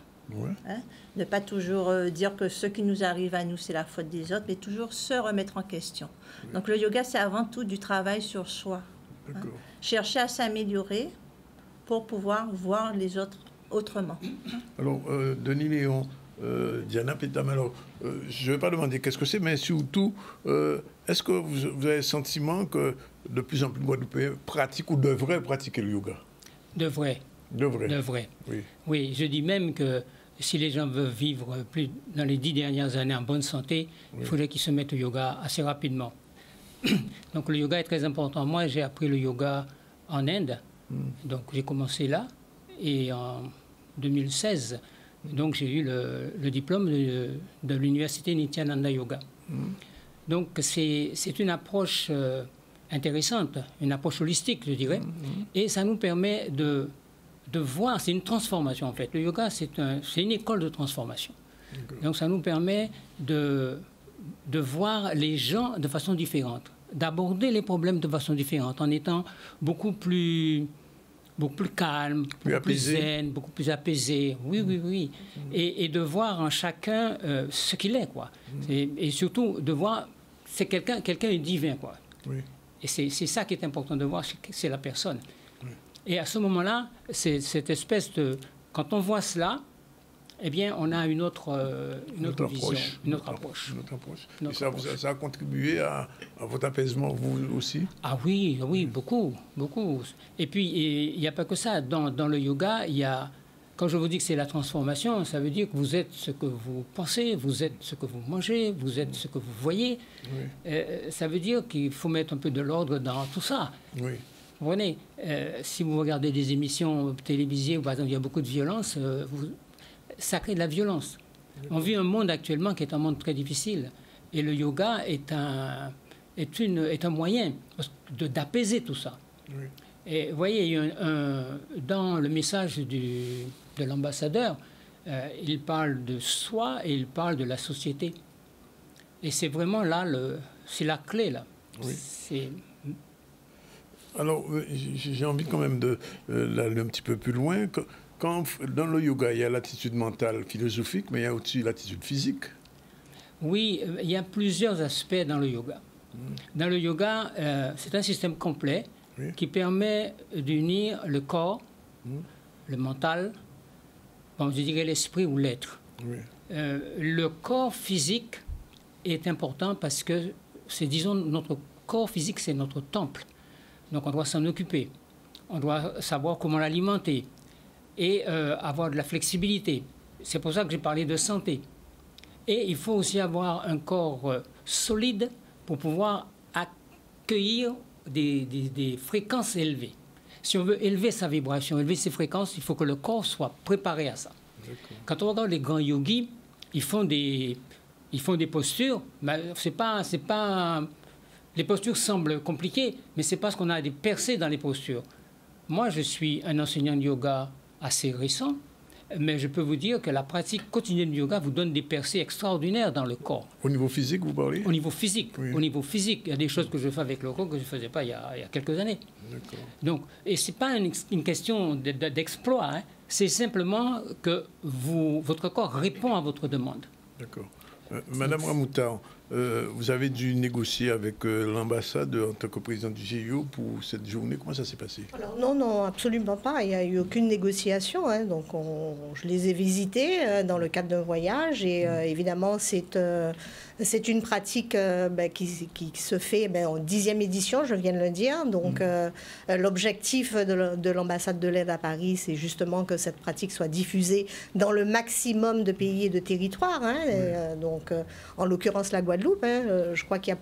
Ne pas toujours dire que ce qui nous arrive à nous, c'est la faute des autres, mais toujours se remettre en question. Donc le yoga, c'est avant tout du travail sur soi. Chercher à s'améliorer pour pouvoir voir les autres autrement. Alors, Denis Léon, Diana Pétam, alors, je ne vais pas demander qu'est-ce que c'est, mais surtout, est-ce que vous avez le sentiment que de plus en plus de Guadeloupéens pratiquent ou devraient pratiquer le yoga? Devraient. Oui. Oui, je dis même que si les gens veulent vivre plus dans les 10 dernières années en bonne santé, il faudrait qu'ils se mettent au yoga assez rapidement. Donc le yoga est très important. Moi, j'ai appris le yoga en Inde. Donc j'ai commencé là. Et en 2016, donc j'ai eu le diplôme de l'université Nityananda Yoga. Donc c'est une approche intéressante, une approche holistique, je dirais. Et ça nous permet de voir, c'est une transformation en fait. Le yoga, c'est une école de transformation. Donc ça nous permet de voir les gens de façon différente, d'aborder les problèmes de façon différente, en étant beaucoup plus calme, beaucoup plus zen, beaucoup plus apaisé. Oui. Et de voir en chacun ce qu'il est, quoi. Et surtout de voir, c'est quelqu'un est divin, quoi. Et c'est ça qui est important de voir, c'est la personne. Et à ce moment-là, cette espèce de... Quand on voit cela, eh bien, on a une autre vision, une autre approche. Et ça a contribué à votre apaisement, vous aussi? Ah oui, beaucoup. Et puis, il n'y a pas que ça. Dans le yoga, il y a... Quand je vous dis que c'est la transformation, ça veut dire que vous êtes ce que vous pensez, vous êtes ce que vous mangez, vous êtes ce que vous voyez. Ça veut dire qu'il faut mettre un peu de l'ordre dans tout ça. Vous voyez, si vous regardez des émissions télévisées où, par exemple, il y a beaucoup de violence, ça crée de la violence. On vit un monde actuellement qui est un monde très difficile. Et le yoga est un moyen d'apaiser tout ça. Et vous voyez, dans le message de l'ambassadeur, il parle de soi et il parle de la société. Et c'est vraiment là, c'est la clé, là. Oui. Alors, j'ai envie quand même d'aller un petit peu plus loin. Quand, dans le yoga, il y a l'attitude mentale philosophique, mais il y a aussi l'attitude physique. Oui, il y a plusieurs aspects dans le yoga. Dans le yoga, c'est un système complet qui permet d'unir le corps, le mental, bon, je dirais l'esprit ou l'être. Le corps physique est important parce que c'est, disons, notre corps physique, c'est notre temple. Donc on doit s'en occuper. On doit savoir comment l'alimenter et avoir de la flexibilité. C'est pour ça que j'ai parlé de santé. Et il faut aussi avoir un corps solide pour pouvoir accueillir des fréquences élevées. Si on veut élever sa vibration, élever ses fréquences, il faut que le corps soit préparé à ça. Quand on regarde les grands yogis, ils font des postures, mais les postures semblent compliquées, mais c'est parce qu'on a des percées dans les postures. Moi, je suis un enseignant de yoga assez récent, mais je peux vous dire que la pratique quotidienne du yoga vous donne des percées extraordinaires dans le corps. Au niveau physique, vous parlez? Au niveau physique, oui. Au niveau physique. Il y a des choses que je fais avec le corps que je ne faisais pas il y a quelques années. Donc, et ce n'est pas une question d'exploit, hein. C'est simplement que votre corps répond à votre demande. D'accord. Madame Ramoutar, vous avez dû négocier avec l'ambassade en tant que présidente du GIO pour cette journée. Comment ça s'est passé? Alors, non, absolument pas. Il n'y a eu aucune négociation. Hein. Donc, je les ai visités dans le cadre d'un voyage. Et évidemment, c'est une pratique qui se fait en 10e édition, je viens de le dire. Donc, l'objectif de l'ambassade de l'Inde à Paris, c'est justement que cette pratique soit diffusée dans le maximum de pays et de territoires. Hein. Donc, en l'occurrence, la Guadeloupe. Je crois qu'il y a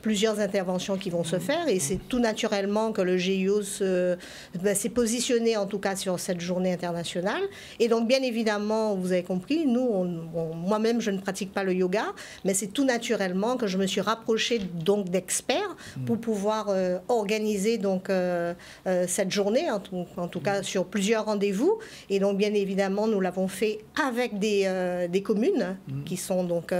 plusieurs interventions qui vont se faire. Et c'est tout naturellement que le GIO s'est positionné, en tout cas, sur cette journée internationale. Et donc, bien évidemment, vous avez compris, moi-même, je ne pratique pas le yoga. Mais c'est tout naturellement que je me suis rapprochée donc d'experts pour pouvoir organiser donc cette journée, en tout cas sur plusieurs rendez-vous. Et donc bien évidemment nous l'avons fait avec des communes qui sont donc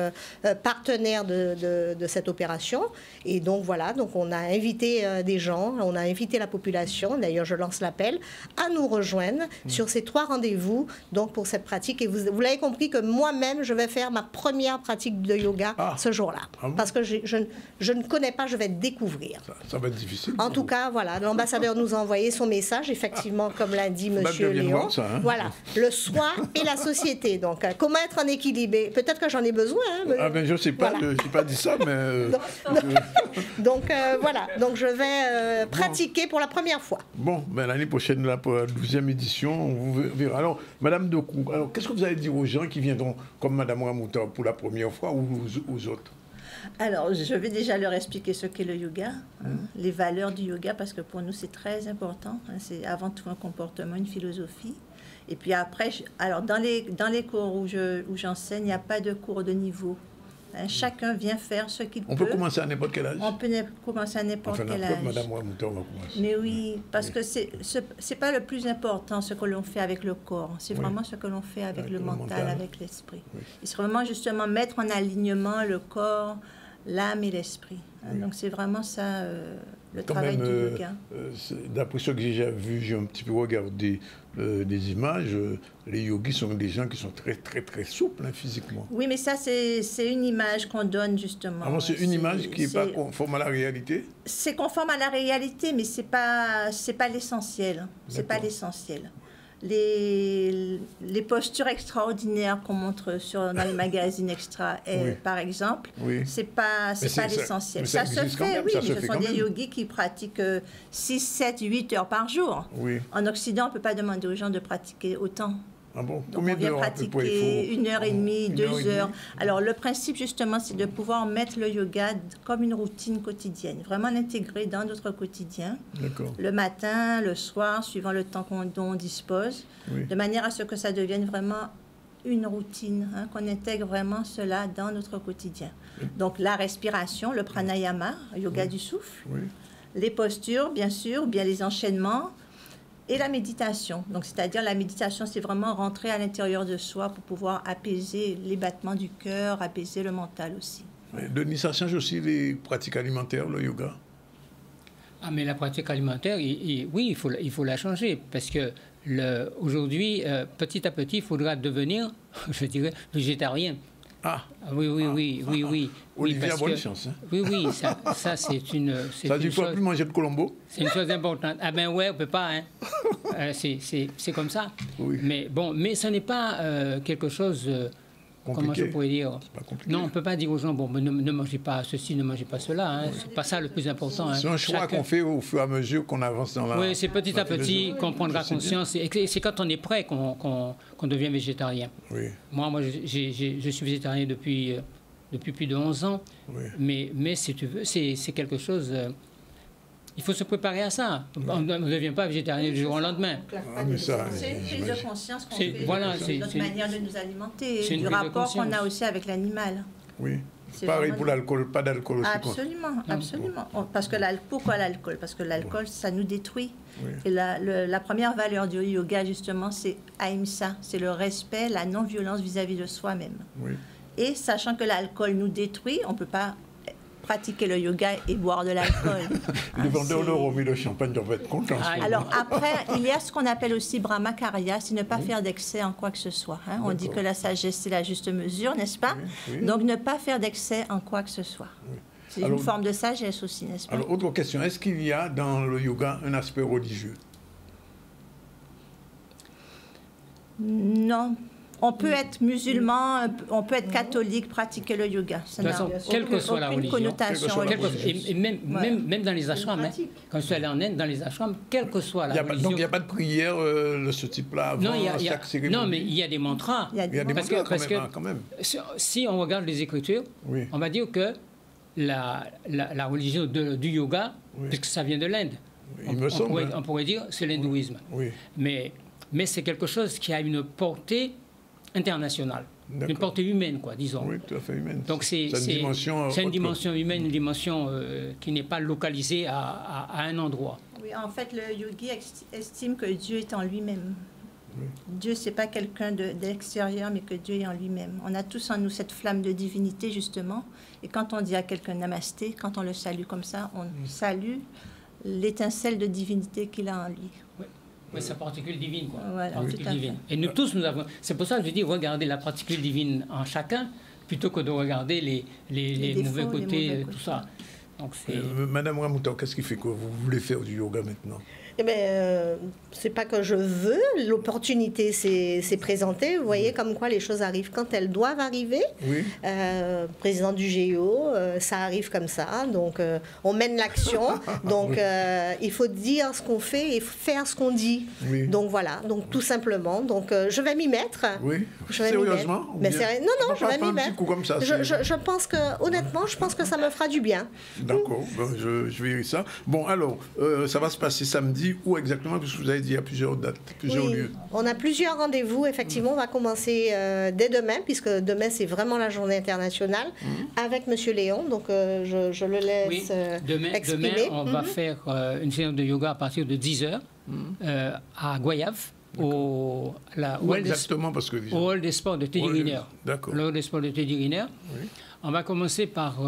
partenaires de cette opération. Et donc voilà, donc on a invité des gens, on a invité la population. D'ailleurs je lance l'appel à nous rejoindre sur ces 3 rendez-vous donc pour cette pratique. Et vous l'avez compris que moi-même je vais faire ma première pratique de yoga ce jour-là. Ah bon? Parce que je ne connais pas, je vais découvrir. Ça va être difficile. En tout cas, voilà, l'ambassadeur nous a envoyé son message, effectivement, comme l'a dit Monsieur Léon. Ça, hein? Voilà, le soi et la société. Donc, comment être en équilibre? Peut-être que j'en ai besoin. Hein, je ne sais pas, voilà. Je n'ai pas dit ça, mais... Donc, voilà, donc je vais pratiquer pour la première fois. Bon, l'année prochaine, là, pour la 12e édition, on vous verra. Alors, Madame Doku, qu'est-ce que vous allez dire aux gens qui viendront, comme Madame Ramoutar, pour la première fois ou aux autres? Alors, je vais déjà leur expliquer ce qu'est le yoga, les valeurs du yoga, parce que pour nous, c'est très important. C'est avant tout un comportement, une philosophie. Et puis après, alors dans les cours où j'enseigne, il n'y a pas de cours de niveau. Chacun vient faire ce qu'il peut. On peut commencer à n'importe quel âge? On peut commencer à n'importe quel âge. Madame Ramoutar va commencer. Mais oui, parce que c'est pas le plus important ce que l'on fait avec le corps. C'est vraiment ce que l'on fait avec le mental, avec l'esprit. Oui. Et c'est vraiment justement mettre en alignement le corps, l'âme et l'esprit. Donc c'est vraiment ça le travail du yoga. D'après ce que j'ai déjà vu, j'ai un petit peu regardé des images. Les yogis sont des gens qui sont très, très, très souples physiquement. Oui, mais ça, c'est une image qu'on donne justement. Ah, c'est une image qui n'est pas conforme à la réalité? C'est conforme à la réalité, mais ce n'est pas l'essentiel. C'est pas l'essentiel. Les postures extraordinaires qu'on montre dans les magazines extra, par exemple, c'est pas l'essentiel. Ça se fait, oui, mais ce sont des yogis qui pratiquent 6, 7, 8 heures par jour. Oui. En Occident, on ne peut pas demander aux gens de pratiquer autant. Ah bon? Donc on vient pratiquer 1h30, 2 heures. Alors le principe justement, c'est de pouvoir mettre le yoga comme une routine quotidienne, vraiment l'intégrer dans notre quotidien, le matin, le soir, suivant le temps dont on dispose, de manière à ce que ça devienne vraiment une routine, qu'on intègre vraiment cela dans notre quotidien. Donc la respiration, le pranayama, yoga du souffle, les postures bien sûr, bien les enchaînements, et la méditation. Donc, c'est-à-dire la méditation, c'est vraiment rentrer à l'intérieur de soi pour pouvoir apaiser les battements du cœur, apaiser le mental aussi. Denis, ça change aussi les pratiques alimentaires, le yoga? Ah, mais la pratique alimentaire, oui, il faut la changer, parce que aujourd'hui, petit à petit, il faudra devenir, je dirais, végétarien. Ah. Oui. Olivier a bonne que, chance. Hein? Oui, ça c'est une. Ça dit pas plus manger de Colombo? C'est une chose importante. Ah ben ouais, on peut pas. Hein. C'est comme ça. Oui. Mais bon, mais ce n'est pas quelque chose. Comment je pourrais dire? Non, on ne peut pas dire aux gens, bon, ne mangez pas ceci, ne mangez pas cela. Hein. C'est pas ça le plus important. Hein. C'est un choix qu'on fait au fur et à mesure qu'on avance dans la... Oui, c'est petit à petit qu'on prendra conscience. Et c'est quand on est prêt qu'on devient végétarien. Oui. Moi je suis végétarien depuis plus de 11 ans. Oui. Mais si tu veux, c'est quelque chose... il faut se préparer à ça. On ne devient pas végétarien du jour au lendemain. C'est une prise de conscience qu'on fait. Voilà, c'est notre manière de nous alimenter, du rapport qu'on a aussi avec l'animal. Oui. Pareil pour l'alcool, pas d'alcool aussi. Absolument, absolument. Parce que pourquoi l'alcool? Parce que l'alcool, ça nous détruit. Oui. Et la première valeur du yoga, justement, c'est ahimsa, c'est le respect, la non-violence vis-à-vis de soi-même. Oui. Et sachant que l'alcool nous détruit, on ne peut pas pratiquer le yoga et boire de l'alcool. Les vendeurs de rhum et de champagne doivent être contents. Alors après, il y a ce qu'on appelle aussi brahmacharya, c'est ne pas faire d'excès en quoi que ce soit. Hein. On dit que la sagesse, c'est la juste mesure, n'est-ce pas? Oui. Donc ne pas faire d'excès en quoi que ce soit. Oui. C'est une forme de sagesse aussi, n'est-ce pas? Alors, autre question, est-ce qu'il y a dans le yoga un aspect religieux? Non. On peut être musulman, on peut être catholique, pratiquer le yoga. Ça de toute façon, quelle que soit la religion, et même dans les ashrams, hein, quand je suis allé en Inde, dans les ashrams, quelle que soit la religion... Donc il n'y a pas de prière de ce type-là avant chaque cérémonie? Non, mais il y a des mantras. Il y a des mantras quand même. Si on regarde les Écritures, on va dire que la religion du yoga, puisque ça vient de l'Inde, on pourrait dire c'est l'hindouisme. Mais c'est quelque chose qui a une portée internationale, une portée humaine, quoi, disons. Oui, tout à fait humaine. Donc c'est une dimension humaine, une dimension qui n'est pas localisée à un endroit. Oui, en fait, le yogi estime que Dieu est en lui-même. Oui. Dieu, c'est pas quelqu'un d'extérieur, mais que Dieu est en lui-même. On a tous en nous cette flamme de divinité, justement. Et quand on dit à quelqu'un namasté, quand on le salue comme ça, on salue l'étincelle de divinité qu'il a en lui. Oui. Oui, sa particule divine, quoi. Voilà, particule divine. Et nous tous, nous avons... C'est pour ça que je dis, regardez la particule divine en chacun, plutôt que de regarder les mauvais côtés, tout ça. Donc, Madame Ramoutan, qu'est-ce qui fait que vous voulez faire du yoga maintenant? Eh bien, c'est pas que je veux, l'opportunité s'est présentée. Vous voyez comme quoi les choses arrivent quand elles doivent arriver. Oui. Président du GIO, ça arrive comme ça. Donc, on mène l'action. Donc, il faut dire ce qu'on fait et faire ce qu'on dit. Oui. Donc, voilà. Donc, tout simplement. Donc, je vais m'y mettre. Oui. Sérieusement? Mais non, je vais m'y mettre. Comme ça, je pense que, honnêtement, ça me fera du bien. D'accord. Bon, je verrai ça. Bon, alors, ça va se passer samedi. Où exactement? Parce que vous avez dit il y a plusieurs dates, plusieurs lieux. On a plusieurs rendez-vous. Effectivement, on va commencer dès demain, puisque demain, c'est vraiment la journée internationale, avec M. Léon. Donc, je le laisse exprimer. Demain, on va faire une séance de yoga à partir de 10h à Goyave, au Hall des Sports de Teddy Riner. D'accord. Le Hall des Sports de Teddy Riner. Oui. On va commencer par...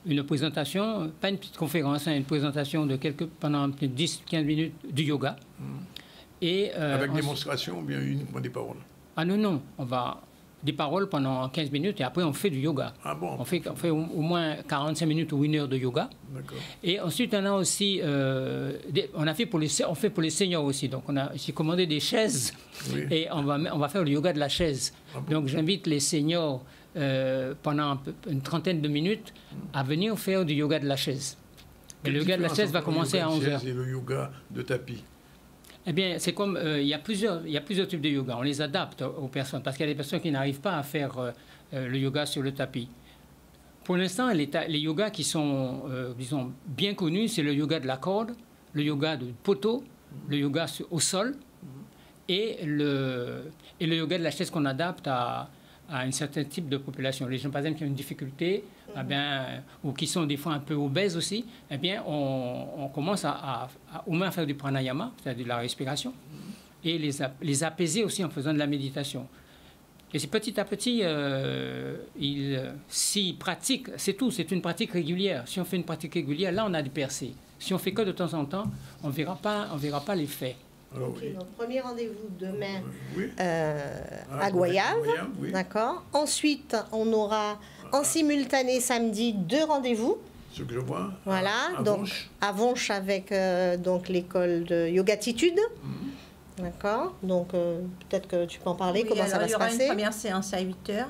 une présentation, pas une petite conférence, une présentation de pendant 10-15 minutes du yoga. Et, avec démonstration ou bien uniquement des paroles? Ah non, on va des paroles pendant 15 minutes et après on fait du yoga. Ah bon? On fait au moins 45 minutes ou 1 heure de yoga. D'accord. Et ensuite on a aussi, on fait pour les seniors aussi. Donc j'ai commandé des chaises et on va faire le yoga de la chaise. Ah bon? Donc j'invite les seniors pendant une trentaine de minutes à venir faire du yoga de la chaise. Et le yoga de la chaise va commencer à 11h. Et le yoga de tapis? Eh bien, c'est comme... il y a plusieurs types de yoga. On les adapte aux personnes parce qu'il y a des personnes qui n'arrivent pas à faire le yoga sur le tapis. Pour l'instant, les yogas qui sont, disons, bien connus, c'est le yoga de la corde, le yoga de poteau, le yoga au sol et le yoga de la chaise qu'on adapte à un certain type de population. Les gens, par exemple, qui ont une difficulté, eh bien, ou qui sont des fois un peu obèses aussi, eh bien, on commence au moins à faire du pranayama, c'est-à-dire de la respiration, et les apaiser aussi en faisant de la méditation. Et c'est petit à petit, s'ils pratiquent, c'est tout, c'est une pratique régulière. Si on fait une pratique régulière, là, on a des percées. Si on fait que de temps en temps, on ne verra pas l'effet. Okay, donc premier rendez-vous demain à Goyave, d'accord. Ensuite, on aura en simultané samedi 2 rendez-vous. Ce que je vois. Voilà, donc à Vonche avec donc l'école de Yogatitude. D'accord, donc peut-être que tu peux en parler, comment ça va se passer. Il y aura une première séance à 8h,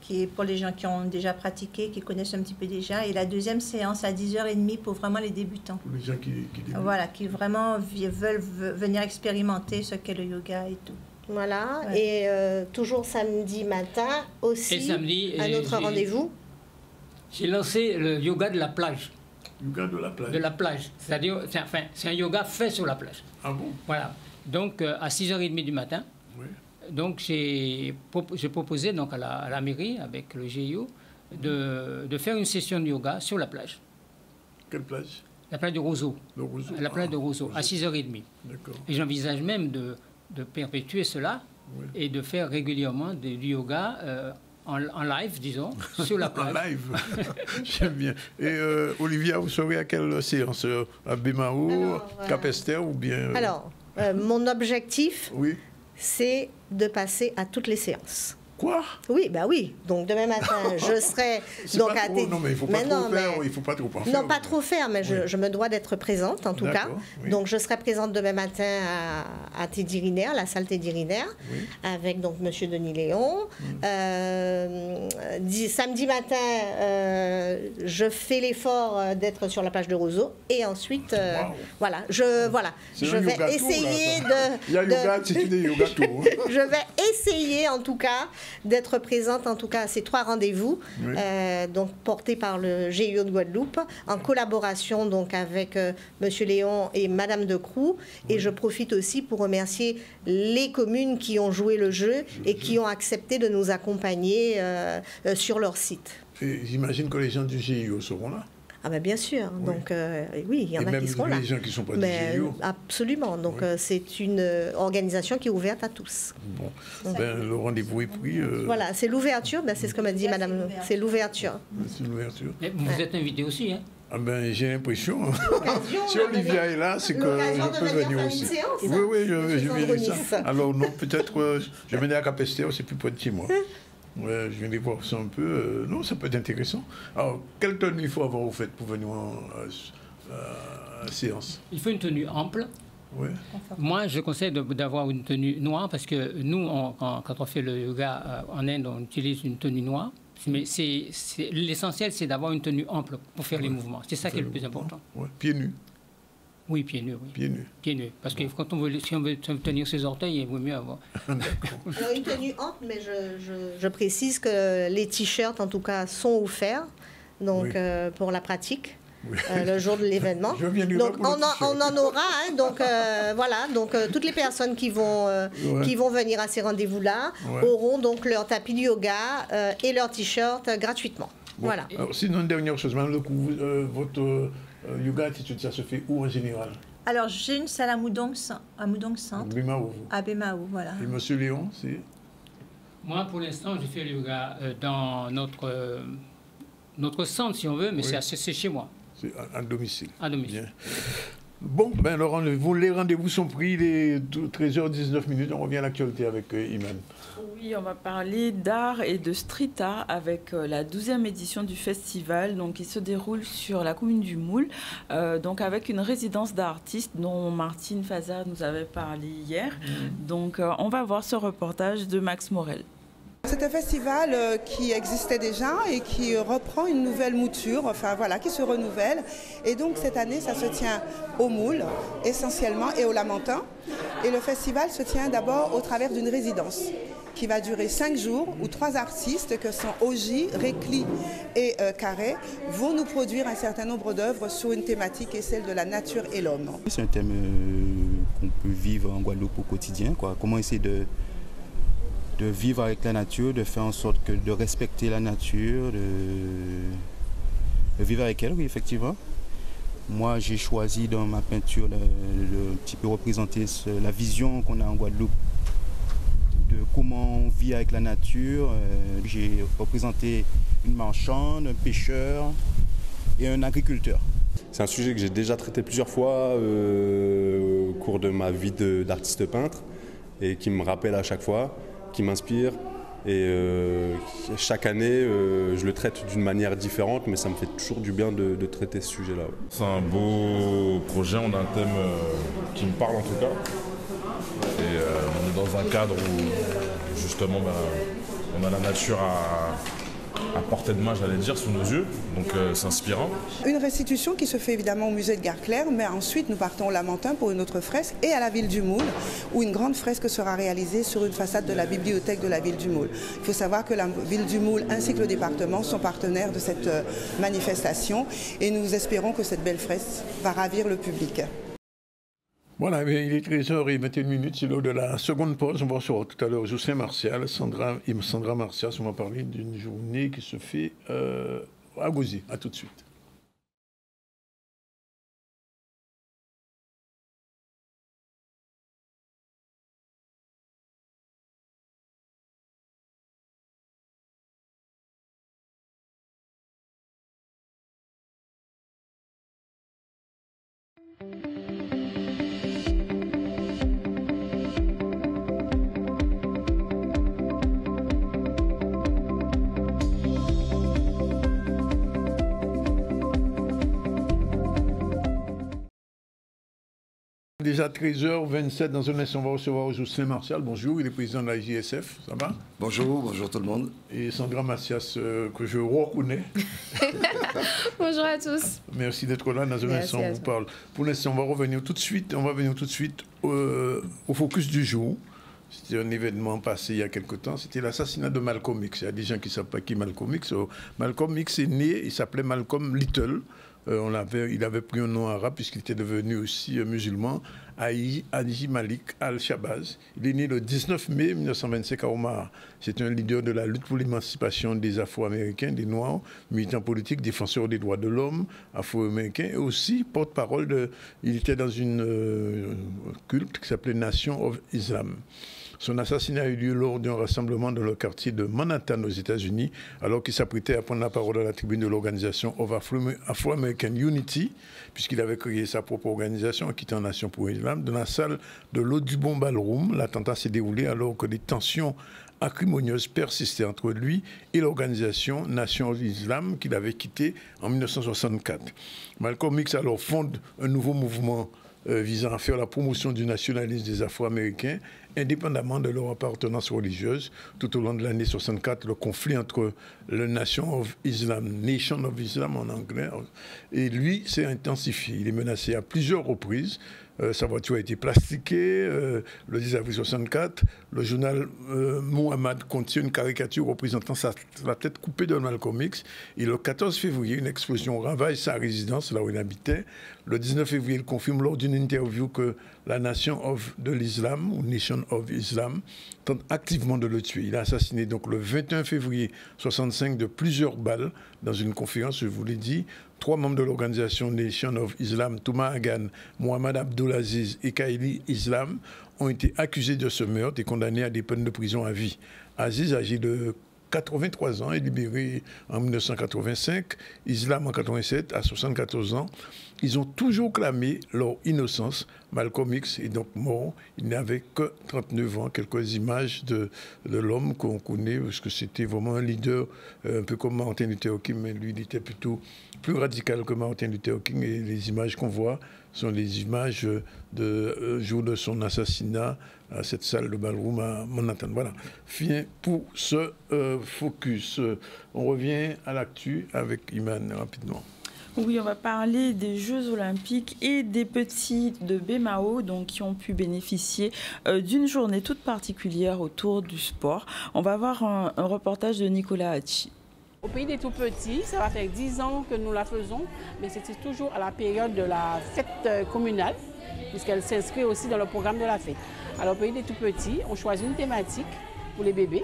qui est pour les gens qui ont déjà pratiqué, qui connaissent un petit peu déjà, et la deuxième séance à 10h30 pour vraiment les débutants. Pour les gens qui débutent. Voilà, qui vraiment veulent venir expérimenter ce qu'est le yoga et tout. Voilà, et toujours samedi matin aussi, samedi, un autre rendez-vous. J'ai lancé le yoga de la plage. Yoga de la plage. De la plage, c'est-à-dire, c'est un yoga fait sur la plage. Ah bon? Voilà. Donc, à 6h30 du matin, donc j'ai proposé donc, à la mairie, avec le GIO, de faire une session de yoga sur la plage. Quelle plage? La plage de Roseau. La plage de Roseau, à 6h30. D'accord. Et j'envisage même de perpétuer cela et de faire régulièrement du yoga en live, disons, sur la plage. En live. J'aime bien. Et Olivia, vous serez à quelle séance? À Bémao, Cap-Esther ou bien... Alors, mon objectif, c'est de passer à toutes les séances. Quoi? Oui, bah oui. Donc demain matin, je serai donc à Non, mais il faut pas trop faire. Il faut pas trop en faire. Non, pas trop faire, mais je me dois d'être présente en tout cas. Donc je serai présente demain matin à Tédiriner, la salle Tédiriner, avec donc Monsieur Denis Léon. Samedi matin, je fais l'effort d'être sur la plage de Roseau et ensuite, voilà, je vais essayer de. Il y a yoga, c'est une yoga tour. Je vais essayer en tout cas d'être présente en tout cas à ces 3 rendez-vous, donc portés par le GIO de Guadeloupe, en collaboration donc avec Monsieur Léon et Madame de Croux. Et je profite aussi pour remercier les communes qui ont joué le jeu et qui ont accepté de nous accompagner sur leur site. J'imagine que les gens du GIO seront là. Ah ben bien sûr, donc oui, il y en a qui seront là. Les gens qui ne sont pas du GIO. Absolument, donc c'est une organisation qui est ouverte à tous. Bon, le rendez-vous est pris. Voilà, c'est l'ouverture, c'est ce que m'a dit Madame, c'est l'ouverture. C'est l'ouverture. Vous êtes invité aussi, hein? Ah ben, j'ai l'impression. Si Olivia est là, c'est que je peux venir aussi. Oui, je viens de ça. Alors non, peut-être je vais venir à Cap-Esther, c'est plus près de chez moi. Ouais, je viens de voir ça un peu. Non, ça peut être intéressant. Alors, quelle tenue il faut avoir au fait pour venir à la séance? Il faut une tenue ample. Moi, je conseille d'avoir une tenue noire parce que nous, quand on fait le yoga en Inde, on utilise une tenue noire. Mais l'essentiel, c'est d'avoir une tenue ample pour faire les mouvements. C'est ça qui est le plus important. Pieds nus. Oui, pieds nus, oui. Pieds nus. Parce que quand si on veut tenir ses orteils, il vaut mieux avoir. Alors, une tenue ample, mais je précise que les t-shirts, en tout cas, sont offerts donc, pour la pratique. Le jour de l'événement. Donc on en aura, hein, donc voilà, donc toutes les personnes qui vont venir à ces rendez-vous-là auront donc leur tapis de yoga et leur t-shirt gratuitement. Voilà. Alors, sinon, une dernière chose, votre yoga attitude, ça se fait où en général? Alors j'ai une salle à Moudong Centre. À Bémao, voilà. Et Monsieur Léon, c'est? Moi, pour l'instant, je fais le yoga dans notre centre, si on veut, mais c'est chez moi. C'est à domicile. À domicile. Bien. Bon, les rendez-vous sont pris, les 13h19, on revient à l'actualité avec Iman. Oui, on va parler d'art et de street art avec la 12e édition du festival qui se déroule sur la commune du Moule, donc avec une résidence d'artistes dont Martine Fazard nous avait parlé hier. Donc on va voir ce reportage de Max Morel. C'est un festival qui existait déjà et qui reprend une nouvelle mouture, qui se renouvelle. Et donc cette année, ça se tient au Moule, essentiellement, et au Lamentin. Et le festival se tient d'abord au travers d'une résidence qui va durer 5 jours, où 3 artistes, que sont Oji, Récli et Carré, vont nous produire un certain nombre d'œuvres sur une thématique qui est celle de la nature et l'homme. C'est un thème qu'on peut vivre en Guadeloupe au quotidien, Comment essayer de de vivre avec la nature, de faire en sorte de respecter la nature, de vivre avec elle, oui, effectivement. Moi, j'ai choisi dans ma peinture de un petit peu représenter la vision qu'on a en Guadeloupe de comment on vit avec la nature. J'ai représenté une marchande, un pêcheur et un agriculteur. C'est un sujet que j'ai déjà traité plusieurs fois au cours de ma vie d'artiste peintre et qui me rappelle à chaque fois, qui m'inspire. Et chaque année, je le traite d'une manière différente, mais ça me fait toujours du bien de traiter ce sujet-là. C'est un beau projet, on a un thème qui me parle en tout cas. Et on est dans un cadre où justement on a la nature à portée de main, j'allais dire, sous nos yeux, donc c'est inspirant. Une restitution qui se fait évidemment au musée de Gare-Claire, mais ensuite nous partons au Lamentin pour une autre fresque et à la ville du Moule, où une grande fresque sera réalisée sur une façade de la bibliothèque de la ville du Moule. Il faut savoir que la ville du Moule ainsi que le département sont partenaires de cette manifestation et nous espérons que cette belle fresque va ravir le public. Voilà, il est 13h21, c'est l'heure de la seconde pause. On va recevoir tout à l'heure Jocelyn Martial, Sandra Martial, on va parler d'une journée qui se fait à Gouzy. À tout de suite. Déjà 13h27, dans un instant, on va recevoir Jocelyn Martial. Bonjour, il est président de la JSF, ça va? Bonjour, bonjour tout le monde. Et Sandra Macias, que je reconnais. Bonjour à tous. Merci d'être là, dans un instant, on vous parle. Pour l'instant, on va revenir tout de suite, au focus du jour. C'était un événement passé il y a quelque temps, c'était l'assassinat de Malcolm X. Il y a des gens qui ne savent pas qui est Malcolm X. Malcolm X est né, il s'appelait Malcolm Little. Il avait pris un nom arabe puisqu'il était devenu aussi musulman, Haji Malik al-Shabazz. Il est né le 19 mai 1925 à Omaha. C'est un leader de la lutte pour l'émancipation des Afro-Américains, des Noirs, militant politique, défenseur des droits de l'homme, Afro-Américain, et aussi porte-parole il était dans une culte qui s'appelait Nation of Islam. Son assassinat a eu lieu lors d'un rassemblement dans le quartier de Manhattan aux États-Unis, alors qu'il s'apprêtait à prendre la parole à la tribune de l'organisation of Afro-American Unity, puisqu'il avait créé sa propre organisation en quittant Nation pour l'Islam. Dans la salle de l'Audubon Ballroom, l'attentat s'est déroulé alors que des tensions acrimonieuses persistaient entre lui et l'organisation Nation of Islam qu'il avait quittée en 1964. Malcolm X alors fonde un nouveau mouvement visant à faire la promotion du nationalisme des Afro-Américains, indépendamment de leur appartenance religieuse. Tout au long de l'année 64, le conflit entre le Nation of Islam en anglais, et lui s'est intensifié. Il est menacé à plusieurs reprises. Sa voiture a été plastiquée. Le 10 avril 64, le journal Muhammad contient une caricature représentant la tête coupée de Malcolm X. Et le 14 février, une explosion ravage sa résidence, là où il habitait. Le 19 février, il confirme lors d'une interview que la Nation of l'Islam, ou Nation of Islam, tente activement de le tuer. Il a assassiné donc le 21 février 65 de plusieurs balles dans une conférence, je vous l'ai dit. 3 membres de l'organisation Nation of Islam, Touma Hagan, Mohamed Abdulaziz et Kaili Islam, ont été accusés de ce meurtre et condamnés à des peines de prison à vie. Aziz, âgé de 83 ans, est libéré en 1985, Islam en 87, à 74 ans. Ils ont toujours clamé leur innocence. Malcolm X est donc mort. Il n'avait que 39 ans. Quelques images de l'homme qu'on connaît, parce que c'était vraiment un leader, un peu comme Martin Luther King, mais lui, il était plutôt plus radical que Martin Luther King. Et les images qu'on voit sont les images de jour de son assassinat à cette salle de ballroom à Manhattan. Voilà. Fin pour ce focus. On revient à l'actu avec Iman rapidement. Oui, on va parler des Jeux Olympiques et des petits de Bémao, donc qui ont pu bénéficier d'une journée toute particulière autour du sport. On va voir un reportage de Nicolas Hachi. Au pays des tout-petits, ça va faire 10 ans que nous la faisons, mais c'était toujours à la période de la fête communale, puisqu'elle s'inscrit aussi dans le programme de la fête. Alors au pays des tout-petits, on choisit une thématique pour les bébés.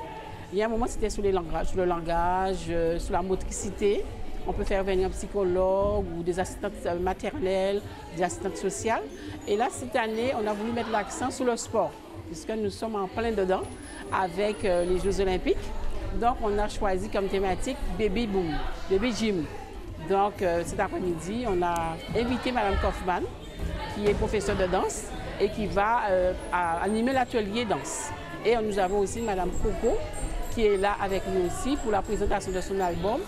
Il y a un moment, c'était sur le langage, sur la motricité. On peut faire venir un psychologue ou des assistantes maternelles, des assistantes sociales. Et là, cette année, on a voulu mettre l'accent sur le sport, puisque nous sommes en plein dedans avec les Jeux Olympiques. Donc, on a choisi comme thématique Baby Boom, Baby Gym. Donc, cet après-midi, on a invité Mme Kaufmann, qui est professeure de danse et qui va animer l'atelier danse. Et nous avons aussi Mme Coco, qui est là avec nous aussi pour la présentation de son album.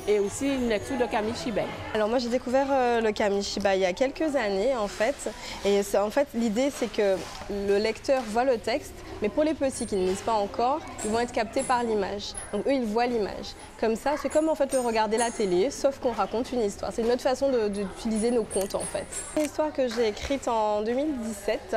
Et aussi une lecture de Camille Chibay. Alors moi j'ai découvert le Camille Chibay il y a quelques années en fait. Et en fait l'idée c'est que le lecteur voit le texte, mais pour les petits qui ne lisent pas encore, ils vont être captés par l'image. Donc eux ils voient l'image. Comme ça, c'est comme en fait regarder la télé, sauf qu'on raconte une histoire. C'est une autre façon d'utiliser nos contes en fait. Une histoire que j'ai écrite en 2017,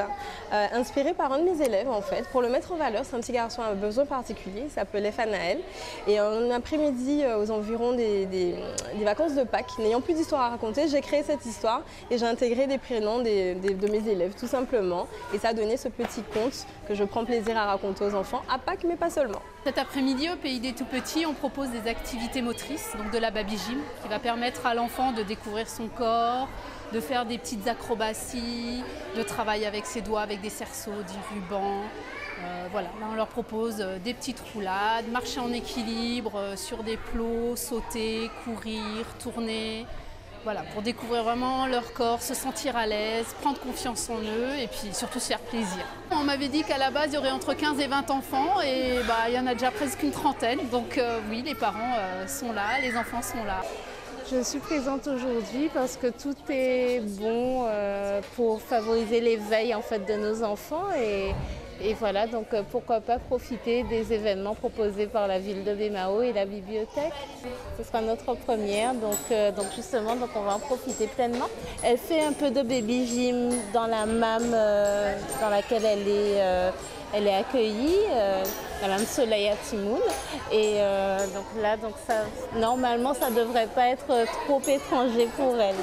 inspirée par un de mes élèves en fait, pour le mettre en valeur. C'est un petit garçon à besoin particulier, il s'appelait Fanaël. Et un après-midi aux environs des vacances de Pâques, n'ayant plus d'histoire à raconter, j'ai créé cette histoire et j'ai intégré des prénoms de mes élèves tout simplement. Et ça a donné ce petit conte que je prends plaisir à raconter aux enfants à Pâques, mais pas seulement. Cet après-midi, au Pays des Tout-Petits, on propose des activités motrices, donc de la baby gym, qui va permettre à l'enfant de découvrir son corps, de faire des petites acrobaties, de travailler avec ses doigts, avec des cerceaux, du ruban. Voilà, là on leur propose des petites roulades, marcher en équilibre sur des plots, sauter, courir, tourner. Voilà, pour découvrir vraiment leur corps, se sentir à l'aise, prendre confiance en eux et puis surtout se faire plaisir. On m'avait dit qu'à la base, il y aurait entre 15 et 20 enfants et il y en a déjà presque une trentaine. Donc oui, les parents sont là, les enfants sont là. Je suis présente aujourd'hui parce que tout est bon pour favoriser l'éveil en fait, de nos enfants et voilà, donc pourquoi pas profiter des événements proposés par la ville de Bémao et la bibliothèque. Ce sera notre première, donc justement on va en profiter pleinement. Elle fait un peu de baby gym dans la MAM dans laquelle elle est accueillie, la MAM Soleil à Timoun. Et ça, normalement ça ne devrait pas être trop étranger pour elle.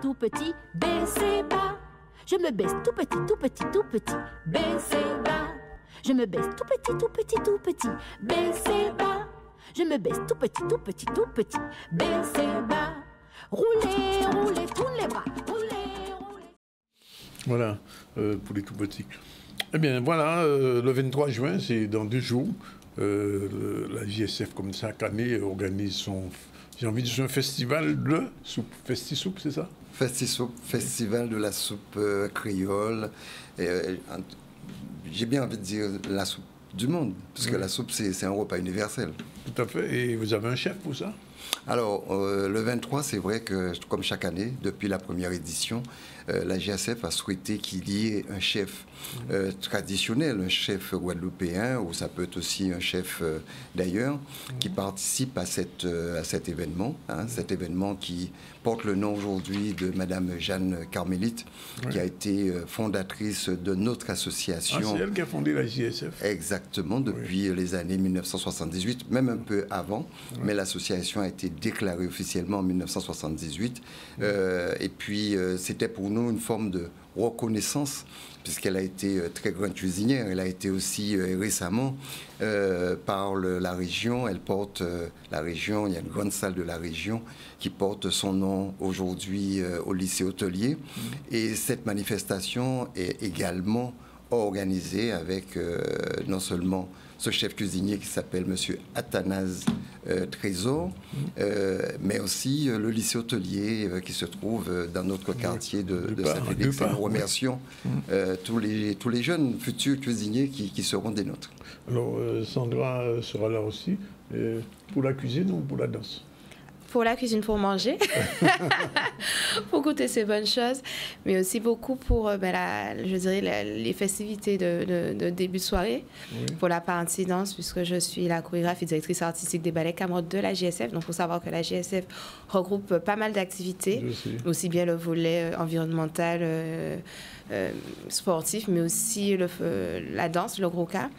Tout petit, baissez bas. Je me baisse tout petit, baissez bas. Je me baisse tout petit, baissez bas. Je me baisse tout petit, baissez bas. Roulez, tournez les bras, roulez. Voilà, pour les tout petits. Eh bien, voilà, le 23 juin, c'est dans 2 jours. La JSF, comme chaque année, organise son festival de soupe. Festi-soupe, c'est ça? Festi-soupe, festival de la soupe créole. J'ai bien envie de dire la soupe du monde, parce que la soupe, c'est un repas universel. Tout à fait. Et vous avez un chef pour ça? Alors, le 23, c'est vrai que, comme chaque année, depuis la première édition, la GSF a souhaité qu'il y ait un chef traditionnel, un chef guadeloupéen, ou ça peut être aussi un chef d'ailleurs, qui participe à cet événement, cet événement qui porte le nom aujourd'hui de Madame Jeanne Carmélite, qui a été fondatrice de notre association. Ah, c'est elle qui a fondé la JSF? Exactement, depuis les années 1978, même un peu avant, mais l'association a été déclarée officiellement en 1978. Et puis, c'était pour nous une forme de reconnaissance, puisqu'elle a été très grande cuisinière. Elle a été aussi récemment par la région. Elle porte la région, il y a une grande salle de la région qui porte son nom aujourd'hui au lycée hôtelier. Et cette manifestation est également organisée avec non seulement ce chef cuisinier qui s'appelle M. Athanase Trésor, mais aussi le lycée hôtelier qui se trouve dans notre quartier de Saint-Félix. Nous remercions tous les jeunes futurs cuisiniers qui seront des nôtres. Alors, Sandra sera là aussi, pour la cuisine ou pour la danse? Pour la cuisine, pour manger, pour goûter ces bonnes choses, mais aussi beaucoup pour, je dirais, les festivités de début de soirée, pour la partie danse, puisque je suis la chorégraphe et directrice artistique des ballets Cameroun de la JSF. Donc, il faut savoir que la JSF regroupe pas mal d'activités, aussi bien le volet environnemental, sportif, mais aussi la danse, le gros cas.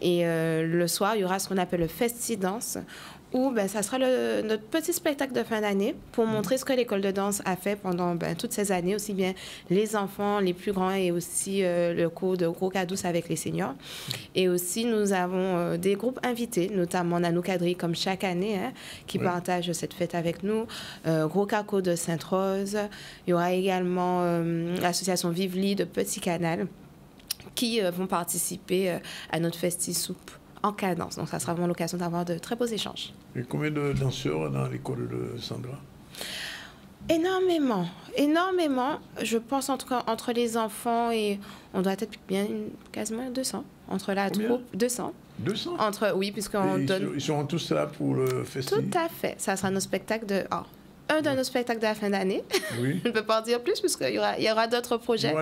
Et le soir, il y aura ce qu'on appelle le festi-danse, où ça sera notre petit spectacle spectacle de fin d'année pour montrer ce que l'école de danse a fait pendant toutes ces années, aussi bien les enfants, les plus grands et aussi le cours de Gros Douce avec les seniors. Et aussi, nous avons des groupes invités, notamment Nano Kadri, comme chaque année, qui partagent cette fête avec nous. Gros Caco de Sainte-Rose. Il y aura également l'association Vively de Petit Canal qui vont participer à notre festi-soupe en cadence. Donc, ça sera vraiment l'occasion d'avoir de très beaux échanges. Et combien de danseurs dans l'école de Sandra? Énormément, énormément. Je pense en tout cas entre les enfants et on doit être bien quasiment 200 entre la troupe. 200. 200? Oui, puisqu'on donne. Ils sont tous là pour le festival. Tout à fait. Ça sera nos spectacles de. Un de nos spectacles de la fin d'année. Oui. Je ne peux pas en dire plus puisqu'il y aura d'autres projets.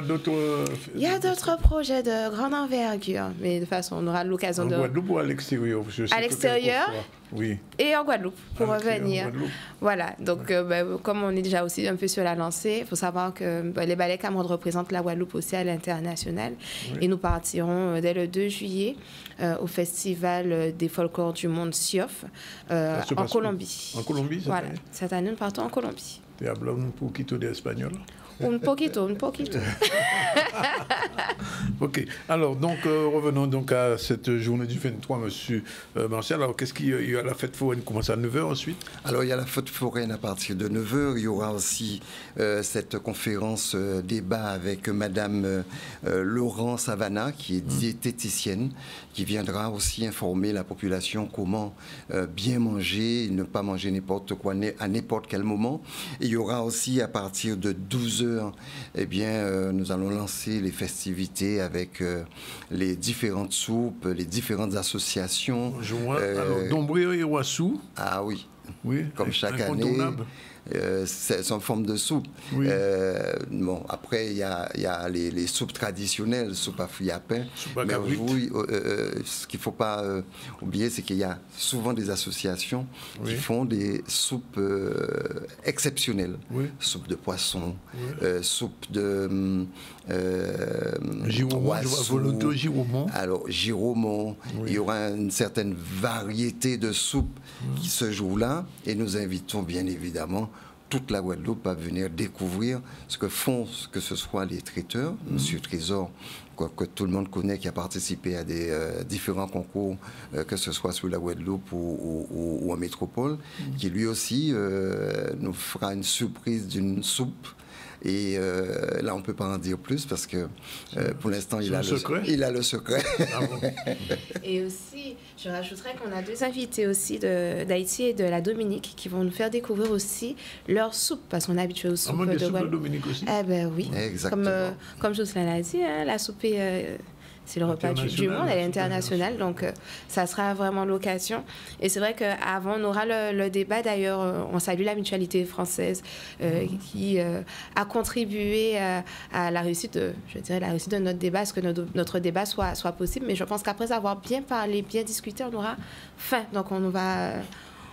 Il y a d'autres projets de grande envergure, mais de toute façon, on aura l'occasion de. En Guadeloupe ou à l'extérieur? À l'extérieur. Oui. Et en Guadeloupe, pour revenir. Voilà, donc comme on est déjà aussi un peu sur la lancée, il faut savoir que les ballets Cameroun représentent la Guadeloupe aussi à l'international. Oui. Et nous partirons dès le 2 juillet au Festival des folklores du monde SIOF en Colombie. En Colombie, voilà. Cette année, nous partons en Colombie. ¿Te hablas un poquito de espagnol? Un poquito, un poquito. Ok. Alors, donc, revenons donc à cette journée du 23, monsieur Martial. Alors, qu'est-ce qu'il y a? La fête foraine commence à 9h ensuite? Alors, il y a la fête foraine à partir de 9h. Il y aura aussi cette conférence débat avec madame Laurent Savana, qui est diététicienne, qui viendra aussi informer la population comment bien manger, ne pas manger n'importe quoi à n'importe quel moment. Et il y aura aussi à partir de 12h, eh bien, nous allons lancer les festivités avec les différentes soupes, les différentes associations. Alors, Dombré et Ouassou. Ah oui. Oui, comme chaque année. C'est en forme de soupe. Oui. Bon, après, il y a les soupes traditionnelles, soupe à fruits à pain. Mais oui, ce qu'il ne faut pas oublier, c'est qu'il y a souvent des associations qui font des soupes exceptionnelles. Oui. Soupe de poisson, soupe de Giromont. Alors, Giromont. Oui. Il y aura une certaine variété de soupes qui se jouent là. Et nous invitons bien évidemment toute la Guadeloupe à venir découvrir ce que font, que ce soit les traiteurs, Monsieur Trésor, que tout le monde connaît, qui a participé à des différents concours, que ce soit sur la Guadeloupe ou en métropole, qui lui aussi nous fera une surprise d'une soupe. Et là, on ne peut pas en dire plus parce que pour l'instant, il a le secret. Et aussi, je rajouterais qu'on a 2 invités aussi d'Haïti et de la Dominique qui vont nous faire découvrir aussi leur soupe, parce qu'on est habitué aux soupes de Guadeloupe. Dominique aussi. Eh bien oui, comme Jocelyn l'a dit, la soupe est... C'est le repas du monde, elle est internationale, donc ça sera vraiment l'occasion. Et c'est vrai qu'avant, on aura le débat. D'ailleurs, on salue la mutualité française qui a contribué à la réussite, la réussite de notre débat, à ce que notre débat soit possible. Mais je pense qu'après avoir bien parlé, bien discuté, on aura faim. Donc on va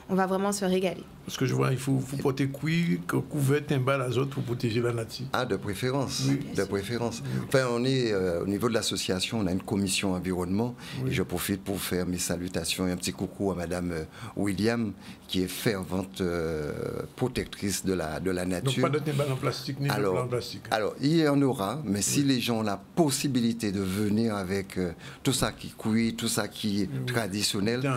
vraiment se régaler. Parce que je vois, il faut porter cuir, couvert, timbal, azote pour protéger la nature. Ah, de préférence. Oui. De préférence. Oui. Enfin, on est au niveau de l'association, on a une commission environnement. Oui. Et je profite pour faire mes salutations et un petit coucou à madame William, qui est fervente protectrice de la nature. Donc pas de timbal en plastique ni de plan en plastique. Alors, il y en aura, mais si les gens ont la possibilité de venir avec tout ça qui cuit, tout ça qui est traditionnel,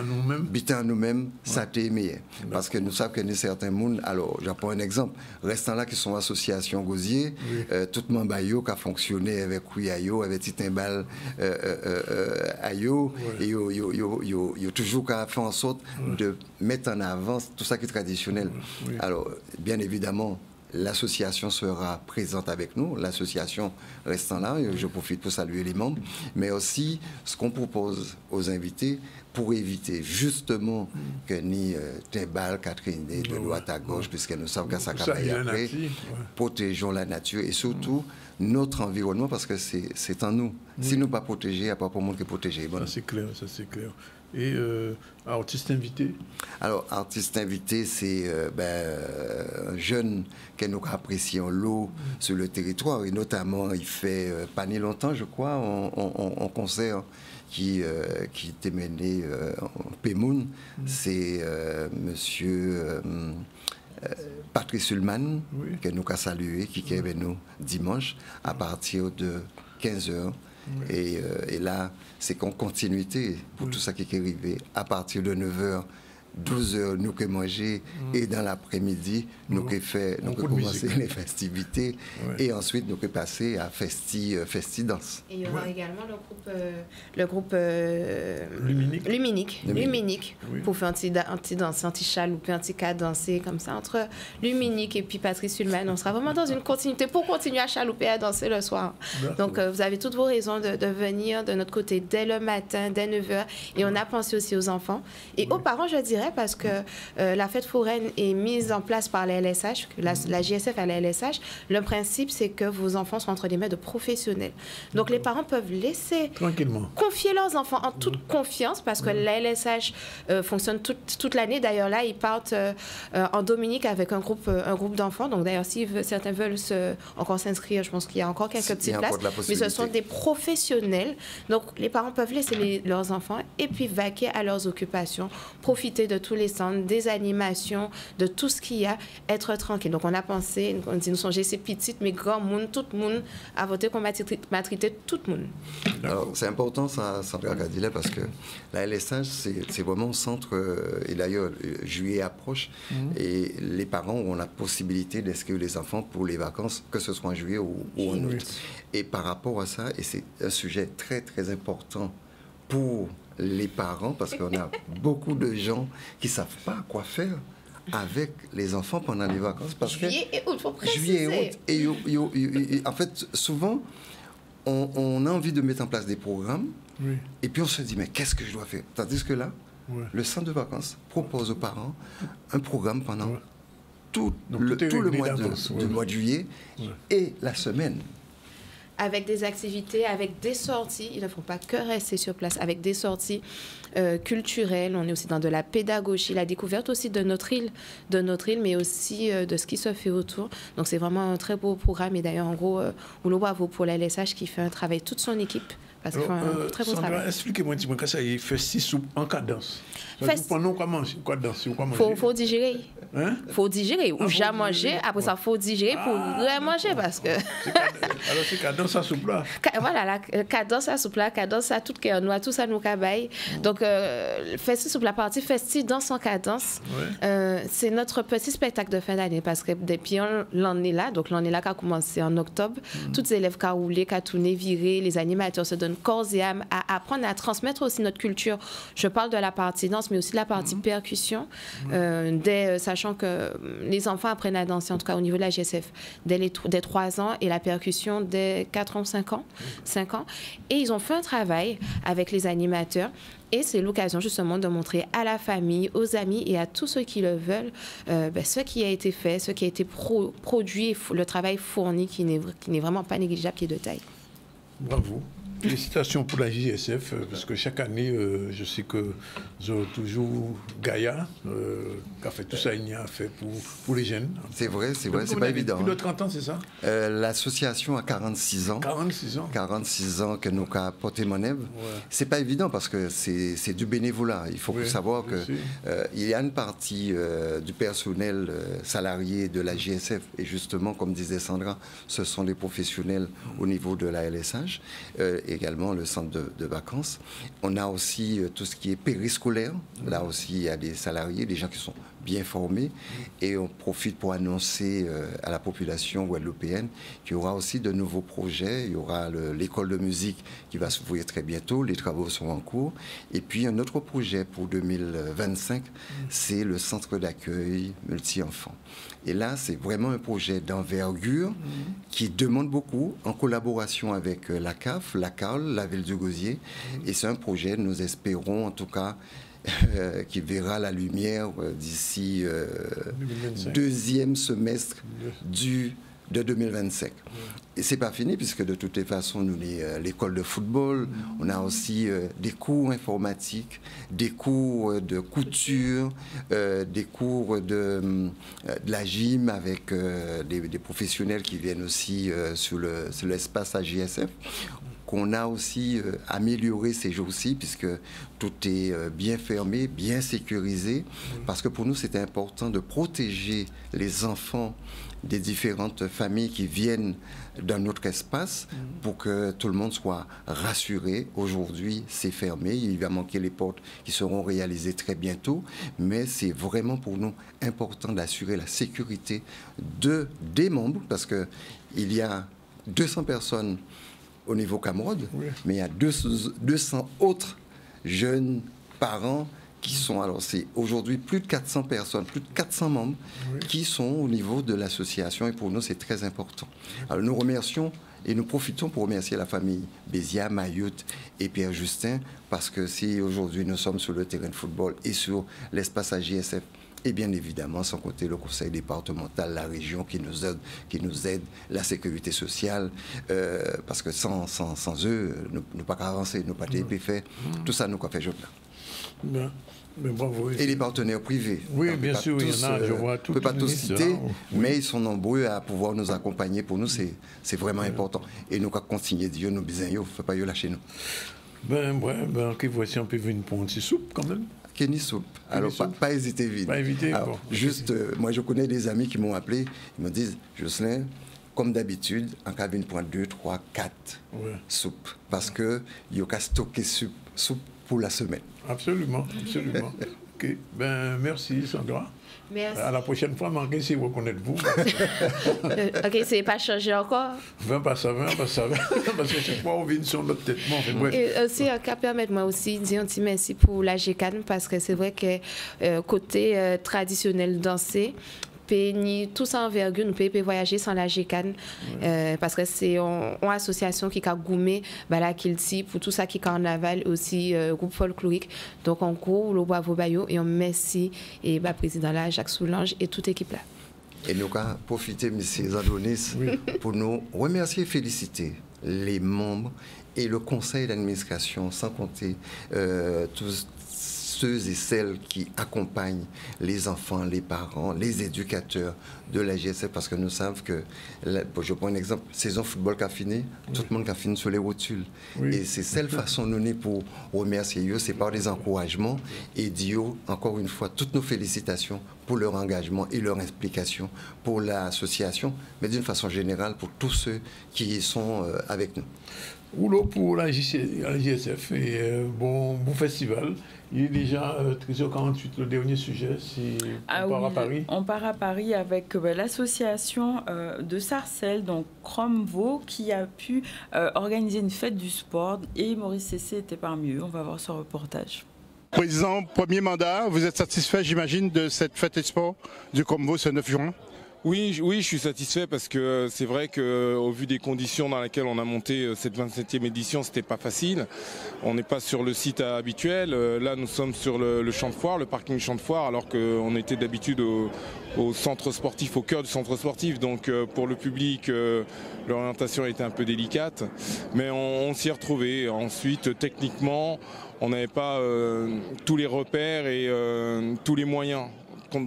biter en nous-mêmes, ça t'est meilleur. Parce que nous savons que certains mondes, alors je prends un exemple, restant là qui sont associations Gosier, tout le monde qui a fonctionné avec Kuyayo, avec Titimbal Ayo, et il y a toujours qu'à faire en sorte de mettre en avant tout ça qui est traditionnel. Alors, bien évidemment, l'association sera présente avec nous, l'association restant là, je profite pour saluer les membres, mais aussi ce qu'on propose aux invités pour éviter justement que ni timbal, Catherine, de droite à gauche, puisque nous savons qu'à ça après, protégeons la nature et surtout notre environnement, parce que c'est en nous. Si nous ne pas protégés, il n'y a pas pour le monde qui est protégé. Bon. Ça c'est clair, ça c'est clair. Et artiste invité? Alors, artiste invité, c'est un jeune que nous apprécions l'eau sur le territoire. Et notamment, il fait pas ni longtemps, je crois, en concert qui était mené en Pémoun, c'est monsieur Patrice Ullmann, que nous avons salué, qui est avec nous dimanche à partir de 15h. Et là, c'est qu'en continuité pour tout ça qui est arrivé à partir de 9h. 12h, nous que manger et dans l'après-midi, nous que faire, nous que commencer les festivités et ensuite nous que passer à festi danse. Et il y aura également le groupe Luminique pour faire un petit danse, un petit chaloupé, un petit cas danser comme ça entre Luminique et puis Patrice Ullmann. On sera vraiment dans une continuité pour continuer à chalouper, à danser le soir. Donc vous avez toutes vos raisons de venir de notre côté dès le matin, dès 9h. Et on a pensé aussi aux enfants et aux parents, je dirais, parce que la fête foraine est mise en place par la LSH, la JSF à la LSH. Le principe, c'est que vos enfants sont entre les mains de professionnels. Donc les parents peuvent laisser confier leurs enfants en toute confiance parce que la LSH fonctionne toute l'année. D'ailleurs, là, ils partent en Dominique avec un groupe d'enfants. Donc d'ailleurs, si certains veulent encore s'inscrire, je pense qu'il y a encore quelques petites places. Mais ce sont des professionnels. Donc les parents peuvent laisser leurs enfants et puis vaquer à leurs occupations, profiter de tous les centres, des animations, de tout ce qu'il y a, être tranquille. Donc on a pensé, on dit nous sommes ces petites, mais grand monde, tout le monde a voté qu'on m'a traité tout le monde. Alors c'est important ça, Sandra Cadilet, parce que la LSH c'est vraiment un centre, et d'ailleurs juillet approche, et les parents ont la possibilité d'inscrire les enfants pour les vacances, que ce soit en juillet ou en août. Et par rapport à ça, et c'est un sujet très très important pour les parents, parce qu'on a beaucoup de gens qui ne savent pas quoi faire avec les enfants pendant les vacances. Parce juillet et août, il faut préciser. Juillet et août. Et en fait, souvent, on a envie de mettre en place des programmes, et puis on se dit, mais qu'est-ce que je dois faire? Tandis que là, le centre de vacances propose aux parents un programme pendant tout le mois de juillet et la semaine. Avec des activités, avec des sorties. Il ne faut pas que rester sur place. Avec des sorties culturelles. On est aussi dans de la pédagogie, la découverte aussi de notre île, mais aussi de ce qui se fait autour. Donc c'est vraiment un très beau programme. Et d'ailleurs, en gros, Oulo bravo pour la LSH qui fait un travail, toute son équipe. Parce qu'ils font un très beau travail. Expliquez-moi un petit peu, quand ça y est, festi soupe en cadence. Pendant quoi manger? Quoi danser? Faut digérer. Hein? Faut digérer. Ou j'ai mangé, après ça, faut digérer pour manger parce que. Alors c'est cadence à soupe là. Voilà, la cadence à soupe là, cadence à tout cœur noir, tout ça nous cabaye. Donc, festi soupe la partie festi dans son cadence. C'est notre petit spectacle de fin d'année parce que depuis l'année là, donc l'année là qui a commencé en octobre, tous les élèves qui ont roulé, qui ont tourné, viré, les animateurs se donnent corps et âme à apprendre à transmettre aussi notre culture. Je parle de la partie danse, mais aussi de la partie percussion, sachant que les enfants apprennent à danser, en tout cas au niveau de la GSF, dès 3 ans, et la percussion dès 4 ans, 5 ans. Et ils ont fait un travail avec les animateurs. Et c'est l'occasion justement de montrer à la famille, aux amis et à tous ceux qui le veulent ce qui a été fait, ce qui a été produit, le travail fourni qui n'est vraiment pas négligeable, qui est de taille. Bravo. Félicitations pour la JSF, parce que chaque année, je sais que toujours Gaïa, qui a fait tout ça, il y a fait pour les jeunes. C'est vrai, c'est pas évident. Plus de 30 ans, c'est ça? L'association a 46 ans. 46 ans que nous avons porté Monève. C'est pas évident parce que c'est du bénévolat. Il faut savoir qu'il y a une partie du personnel salarié de la JSF, et justement, comme disait Sandra, ce sont les professionnels au niveau de la LSH. Également le centre de vacances. On a aussi tout ce qui est périscolaire. Là aussi, il y a des salariés, des gens qui sont bien formés. Et on profite pour annoncer à la population guadeloupéenne qu'il y aura aussi de nouveaux projets. Il y aura l'école de musique qui va s'ouvrir très bientôt. Les travaux sont en cours. Et puis un autre projet pour 2025, c'est le centre d'accueil multi-enfants. Et là, c'est vraiment un projet d'envergure qui demande beaucoup, en collaboration avec la CAF, la CAL, la Ville du Gosier. Et c'est un projet, nous espérons en tout cas, qui verra la lumière d'ici deuxième semestre de 2025. Et c'est pas fini, puisque de toutes les façons, nous, l'école de football, on a aussi des cours informatiques, des cours de couture, des cours de la gym avec des professionnels qui viennent aussi sur l'espace AJSF. qu'on a aussi amélioré ces jours-ci, puisque tout est bien fermé, bien sécurisé, parce que pour nous, c'était important de protéger les enfants des différentes familles qui viennent dans notre espace pour que tout le monde soit rassuré. Aujourd'hui, c'est fermé. Il va manquer les portes qui seront réalisées très bientôt. Mais c'est vraiment pour nous important d'assurer la sécurité des membres parce qu'il y a 200 personnes au niveau Camrod, mais il y a 200 autres jeunes parents qui sont, alors c'est aujourd'hui plus de 400 personnes, plus de 400 membres qui sont au niveau de l'association et pour nous c'est très important. Alors nous remercions et nous profitons pour remercier la famille Bézia, Mayotte et Pierre Justin parce que si aujourd'hui nous sommes sur le terrain de football et sur l'espace AJSF, et bien évidemment, sans compter le conseil départemental, la région qui nous aide, la sécurité sociale, parce que sans eux, nous pas avancer, nous pas faire, tout ça nous fait jouer là. Bien. Mais bravo. Et les partenaires privés. Oui, bien sûr, il y en a, je vois tout. On ne peut pas tous citer, mais ils sont nombreux à pouvoir nous accompagner. Pour nous, c'est vraiment important. Et nous, quand continuer Dieu, nous disons, il ne faut pas lâcher nous. Ok, voici, on peut venir pour une petite soupe quand même. Kenny soupe. Alors, pas hésiter vite. Pas éviter. Alors, juste, moi, je connais des amis qui m'ont appelé, ils me disent, Jocelyn, comme d'habitude, en cabine point 2, 3, 4 soupes. Parce qu'il y a qu'à stocker soupe pour la semaine. Absolument, absolument. Ok, merci Sandra. Merci. À la prochaine fois, manquez si vous connaissez vous. Ok, c'est pas changé encore. 20 passe à 20, passe à 20. Parce que chaque fois, on vient sur notre tête. Et aussi, permettez-moi aussi de dire un petit merci pour la GCAN parce que c'est vrai que côté traditionnel dansé, ni tout ça envergure, nous pouvons voyager sans la GCAN parce que c'est une association qui a goumé la Kilti pour tout ça qui est carnaval aussi groupe folklorique. Donc en gros, le bravo Bayo et on merci et président là Jacques Soulange et toute l'équipe là. Et nous allons profiter, M. Adonis, pour nous remercier et féliciter les membres et le conseil d'administration, sans compter tous ceux et celles qui accompagnent les enfants, les parents, les éducateurs de la GSF, parce que nous savons que, je prends un exemple, saison football qui a fini, tout le monde a fini sur les rotules. Et c'est cette façon nous n'est pour remercier eux, c'est par des encouragements et dire encore une fois toutes nos félicitations pour leur engagement et leur implication pour l'association, mais d'une façon générale pour tous ceux qui sont avec nous. Rouleau pour la GSF et bon festival. Il est déjà 13h48, le dernier sujet, si on part à Paris. On part à Paris avec l'association de Sarcelles, donc Cromvo, qui a pu organiser une fête du sport et Maurice Cessé était parmi eux. On va voir ce reportage. Président, premier mandat, vous êtes satisfait, j'imagine, de cette fête du sport du Cromvo ce 9 juin ? Oui, je suis satisfait parce que c'est vrai qu'au vu des conditions dans lesquelles on a monté cette 27e édition, c'était pas facile. On n'est pas sur le site habituel. Là, nous sommes sur le champ de foire, le parking champ de foire, alors qu'on était d'habitude au centre sportif, au cœur du centre sportif. Donc pour le public, l'orientation était un peu délicate, mais on s'y est retrouvé. Ensuite, techniquement, on n'avait pas tous les repères et tous les moyens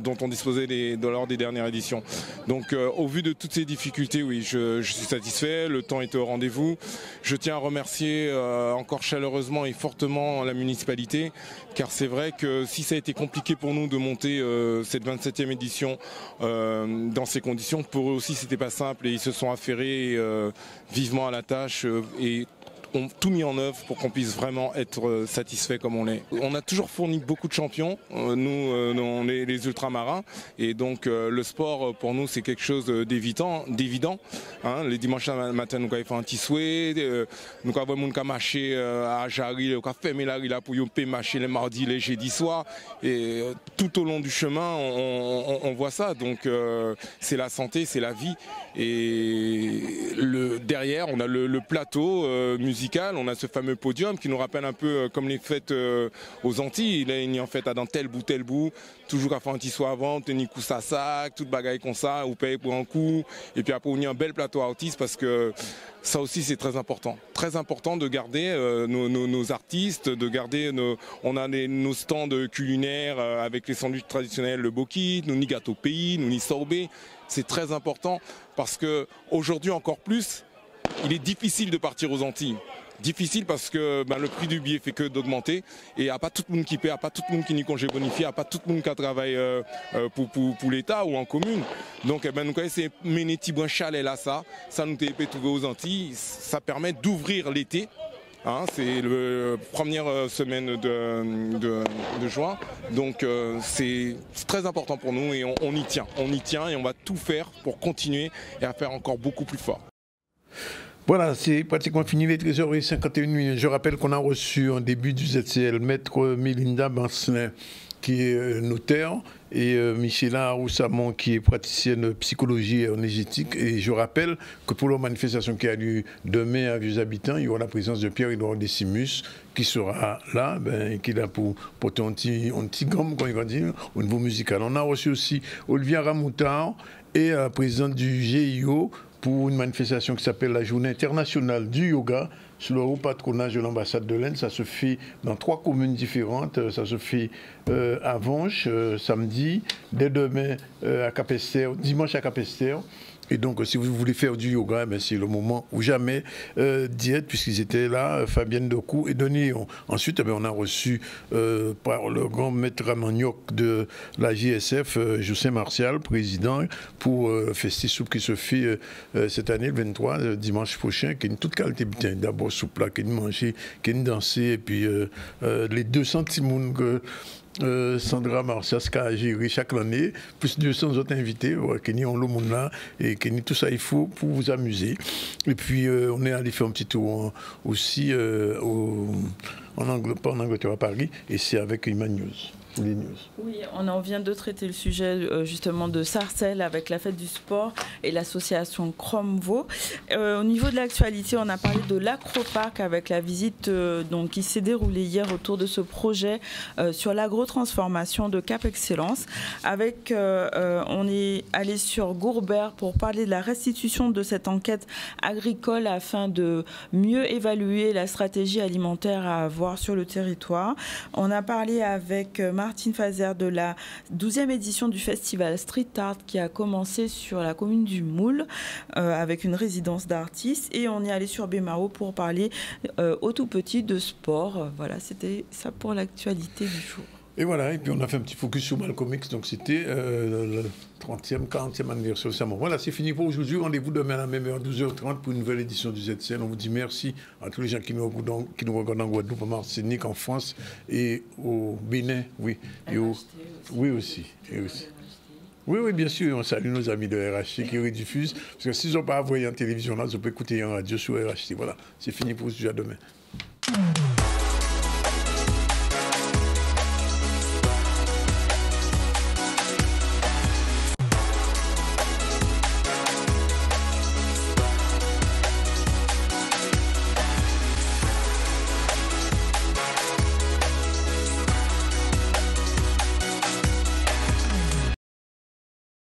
dont on disposait lors des dernières éditions. Donc au vu de toutes ces difficultés, oui, je suis satisfait, le temps était au rendez-vous. Je tiens à remercier encore chaleureusement et fortement la municipalité, car c'est vrai que si ça a été compliqué pour nous de monter cette 27e édition dans ces conditions, pour eux aussi c'était pas simple et ils se sont affairés vivement à la tâche et ont tout mis en œuvre pour qu'on puisse vraiment être satisfait comme on l'est. On a toujours fourni beaucoup de champions, nous on est les ultramarins, et donc le sport pour nous c'est quelque chose d'évident. Les dimanches matin nous avons fait un petit souhait, nous avons marché à Jarry, nous avons fermé la rue là pour marcher les mardis, les jeudis soirs, et tout au long du chemin on voit ça. Donc c'est la santé, c'est la vie, et derrière on a le plateau musical, on a ce fameux podium qui nous rappelle un peu comme les fêtes aux Antilles. Là, il y a en fait dans tel bout, toujours à faire un petit soir avant, tenir coup ça sac, toute bagaille comme ça, ou payer pour un coup, et puis après on y a un bel plateau artiste parce que ça aussi c'est très important de garder nos artistes, de garder on a nos stands culinaires avec les sandwichs traditionnels, le boki, nous ni gâteau pays, nous ni sorbet. C'est très important parce que aujourd'hui encore plus, il est difficile de partir aux Antilles. difficile parce que le prix du billet fait que d'augmenter et il n'y a pas tout le monde qui paie, il n'y a pas tout le monde qui n'y congé bonifié, il n'y a pas tout le monde qui travaille pour l'État ou en commune. Donc nous connaissons mener petit bon chalet là, ça nous peut trouver aux Antilles, ça permet d'ouvrir l'été. C'est la première semaine de juin, donc c'est très important pour nous et on y tient et on va tout faire pour continuer et à faire encore beaucoup plus fort. Voilà, c'est pratiquement fini les 13h51. Je rappelle qu'on a reçu en début du ZCL Maître Mélinda Bancelin, qui est notaire, et Michela Roussamon, qui est praticienne psychologie énergétique. Et je rappelle que pour la manifestation qui a lieu demain à Vieux Habitants, il y aura la présence de Pierre-Édouard Décimus, qui sera là, qui est là pour porter un petit gomme, quand il va dire, au niveau musical. On a reçu aussi Olivia Ramoutard, et présidente du GIO, pour une manifestation qui s'appelle la Journée internationale du yoga, sous le haut patronage de l'ambassade de l'Inde. Ça se fait dans 3 communes différentes. Ça se fait à Vanches, samedi, dès demain à Capesterre, dimanche à Capesterre. Et donc, si vous voulez faire du yoga, c'est le moment ou jamais d'y être, puisqu'ils étaient là, Fabienne Decou et Denis. Ensuite, on a reçu par le grand maître Ramagnoc de la JSF, José Martial, président, pour le festi soupe qui se fait cette année, le 23, dimanche prochain, qui est une toute qualité bien. D'abord soupe là, qui est mangé, qui est dansé, et puis les 200 petits mouns que Sandra Marcias a géré chaque année, plus 200 autres invités, qui ont le monde là, et qui tout ça il faut pour vous amuser. Et puis on est allé faire un petit tour aussi en Angleterre à Paris, et c'est avec Iman News. Oui, on en vient de traiter le sujet justement de Sarcelles avec la fête du sport et l'association Cromvo. Au niveau de l'actualité, on a parlé de l'Acroparc avec la visite qui s'est déroulée hier autour de ce projet sur l'agrotransformation de Cap Excellence. On est allé sur Gourbert pour parler de la restitution de cette enquête agricole afin de mieux évaluer la stratégie alimentaire à avoir sur le territoire. On a parlé avec Martine Fazer de la 12e édition du festival Street Art qui a commencé sur la commune du Moule avec une résidence d'artistes, et on est allé sur Bémao pour parler au tout petit de sport. Voilà, c'était ça pour l'actualité du jour. Et voilà, et puis on a fait un petit focus sur Malcolm X, donc c'était le 30e, 40e anniversaire de sa mort. Voilà, c'est fini pour aujourd'hui. Rendez-vous demain à la même heure, 12h30, pour une nouvelle édition du ZCL. On vous dit merci à tous les gens qui nous regardent en Guadeloupe, en Martinique, en France et au Bénin, oui. Et oui aussi. Oui, bien sûr, on salue nos amis de RHT qui rediffusent, parce que s'ils n'ont pas envoyé en télévision, là, ils peuvent écouter en radio sur RHT. Voilà, c'est fini pour aujourd'hui, à demain.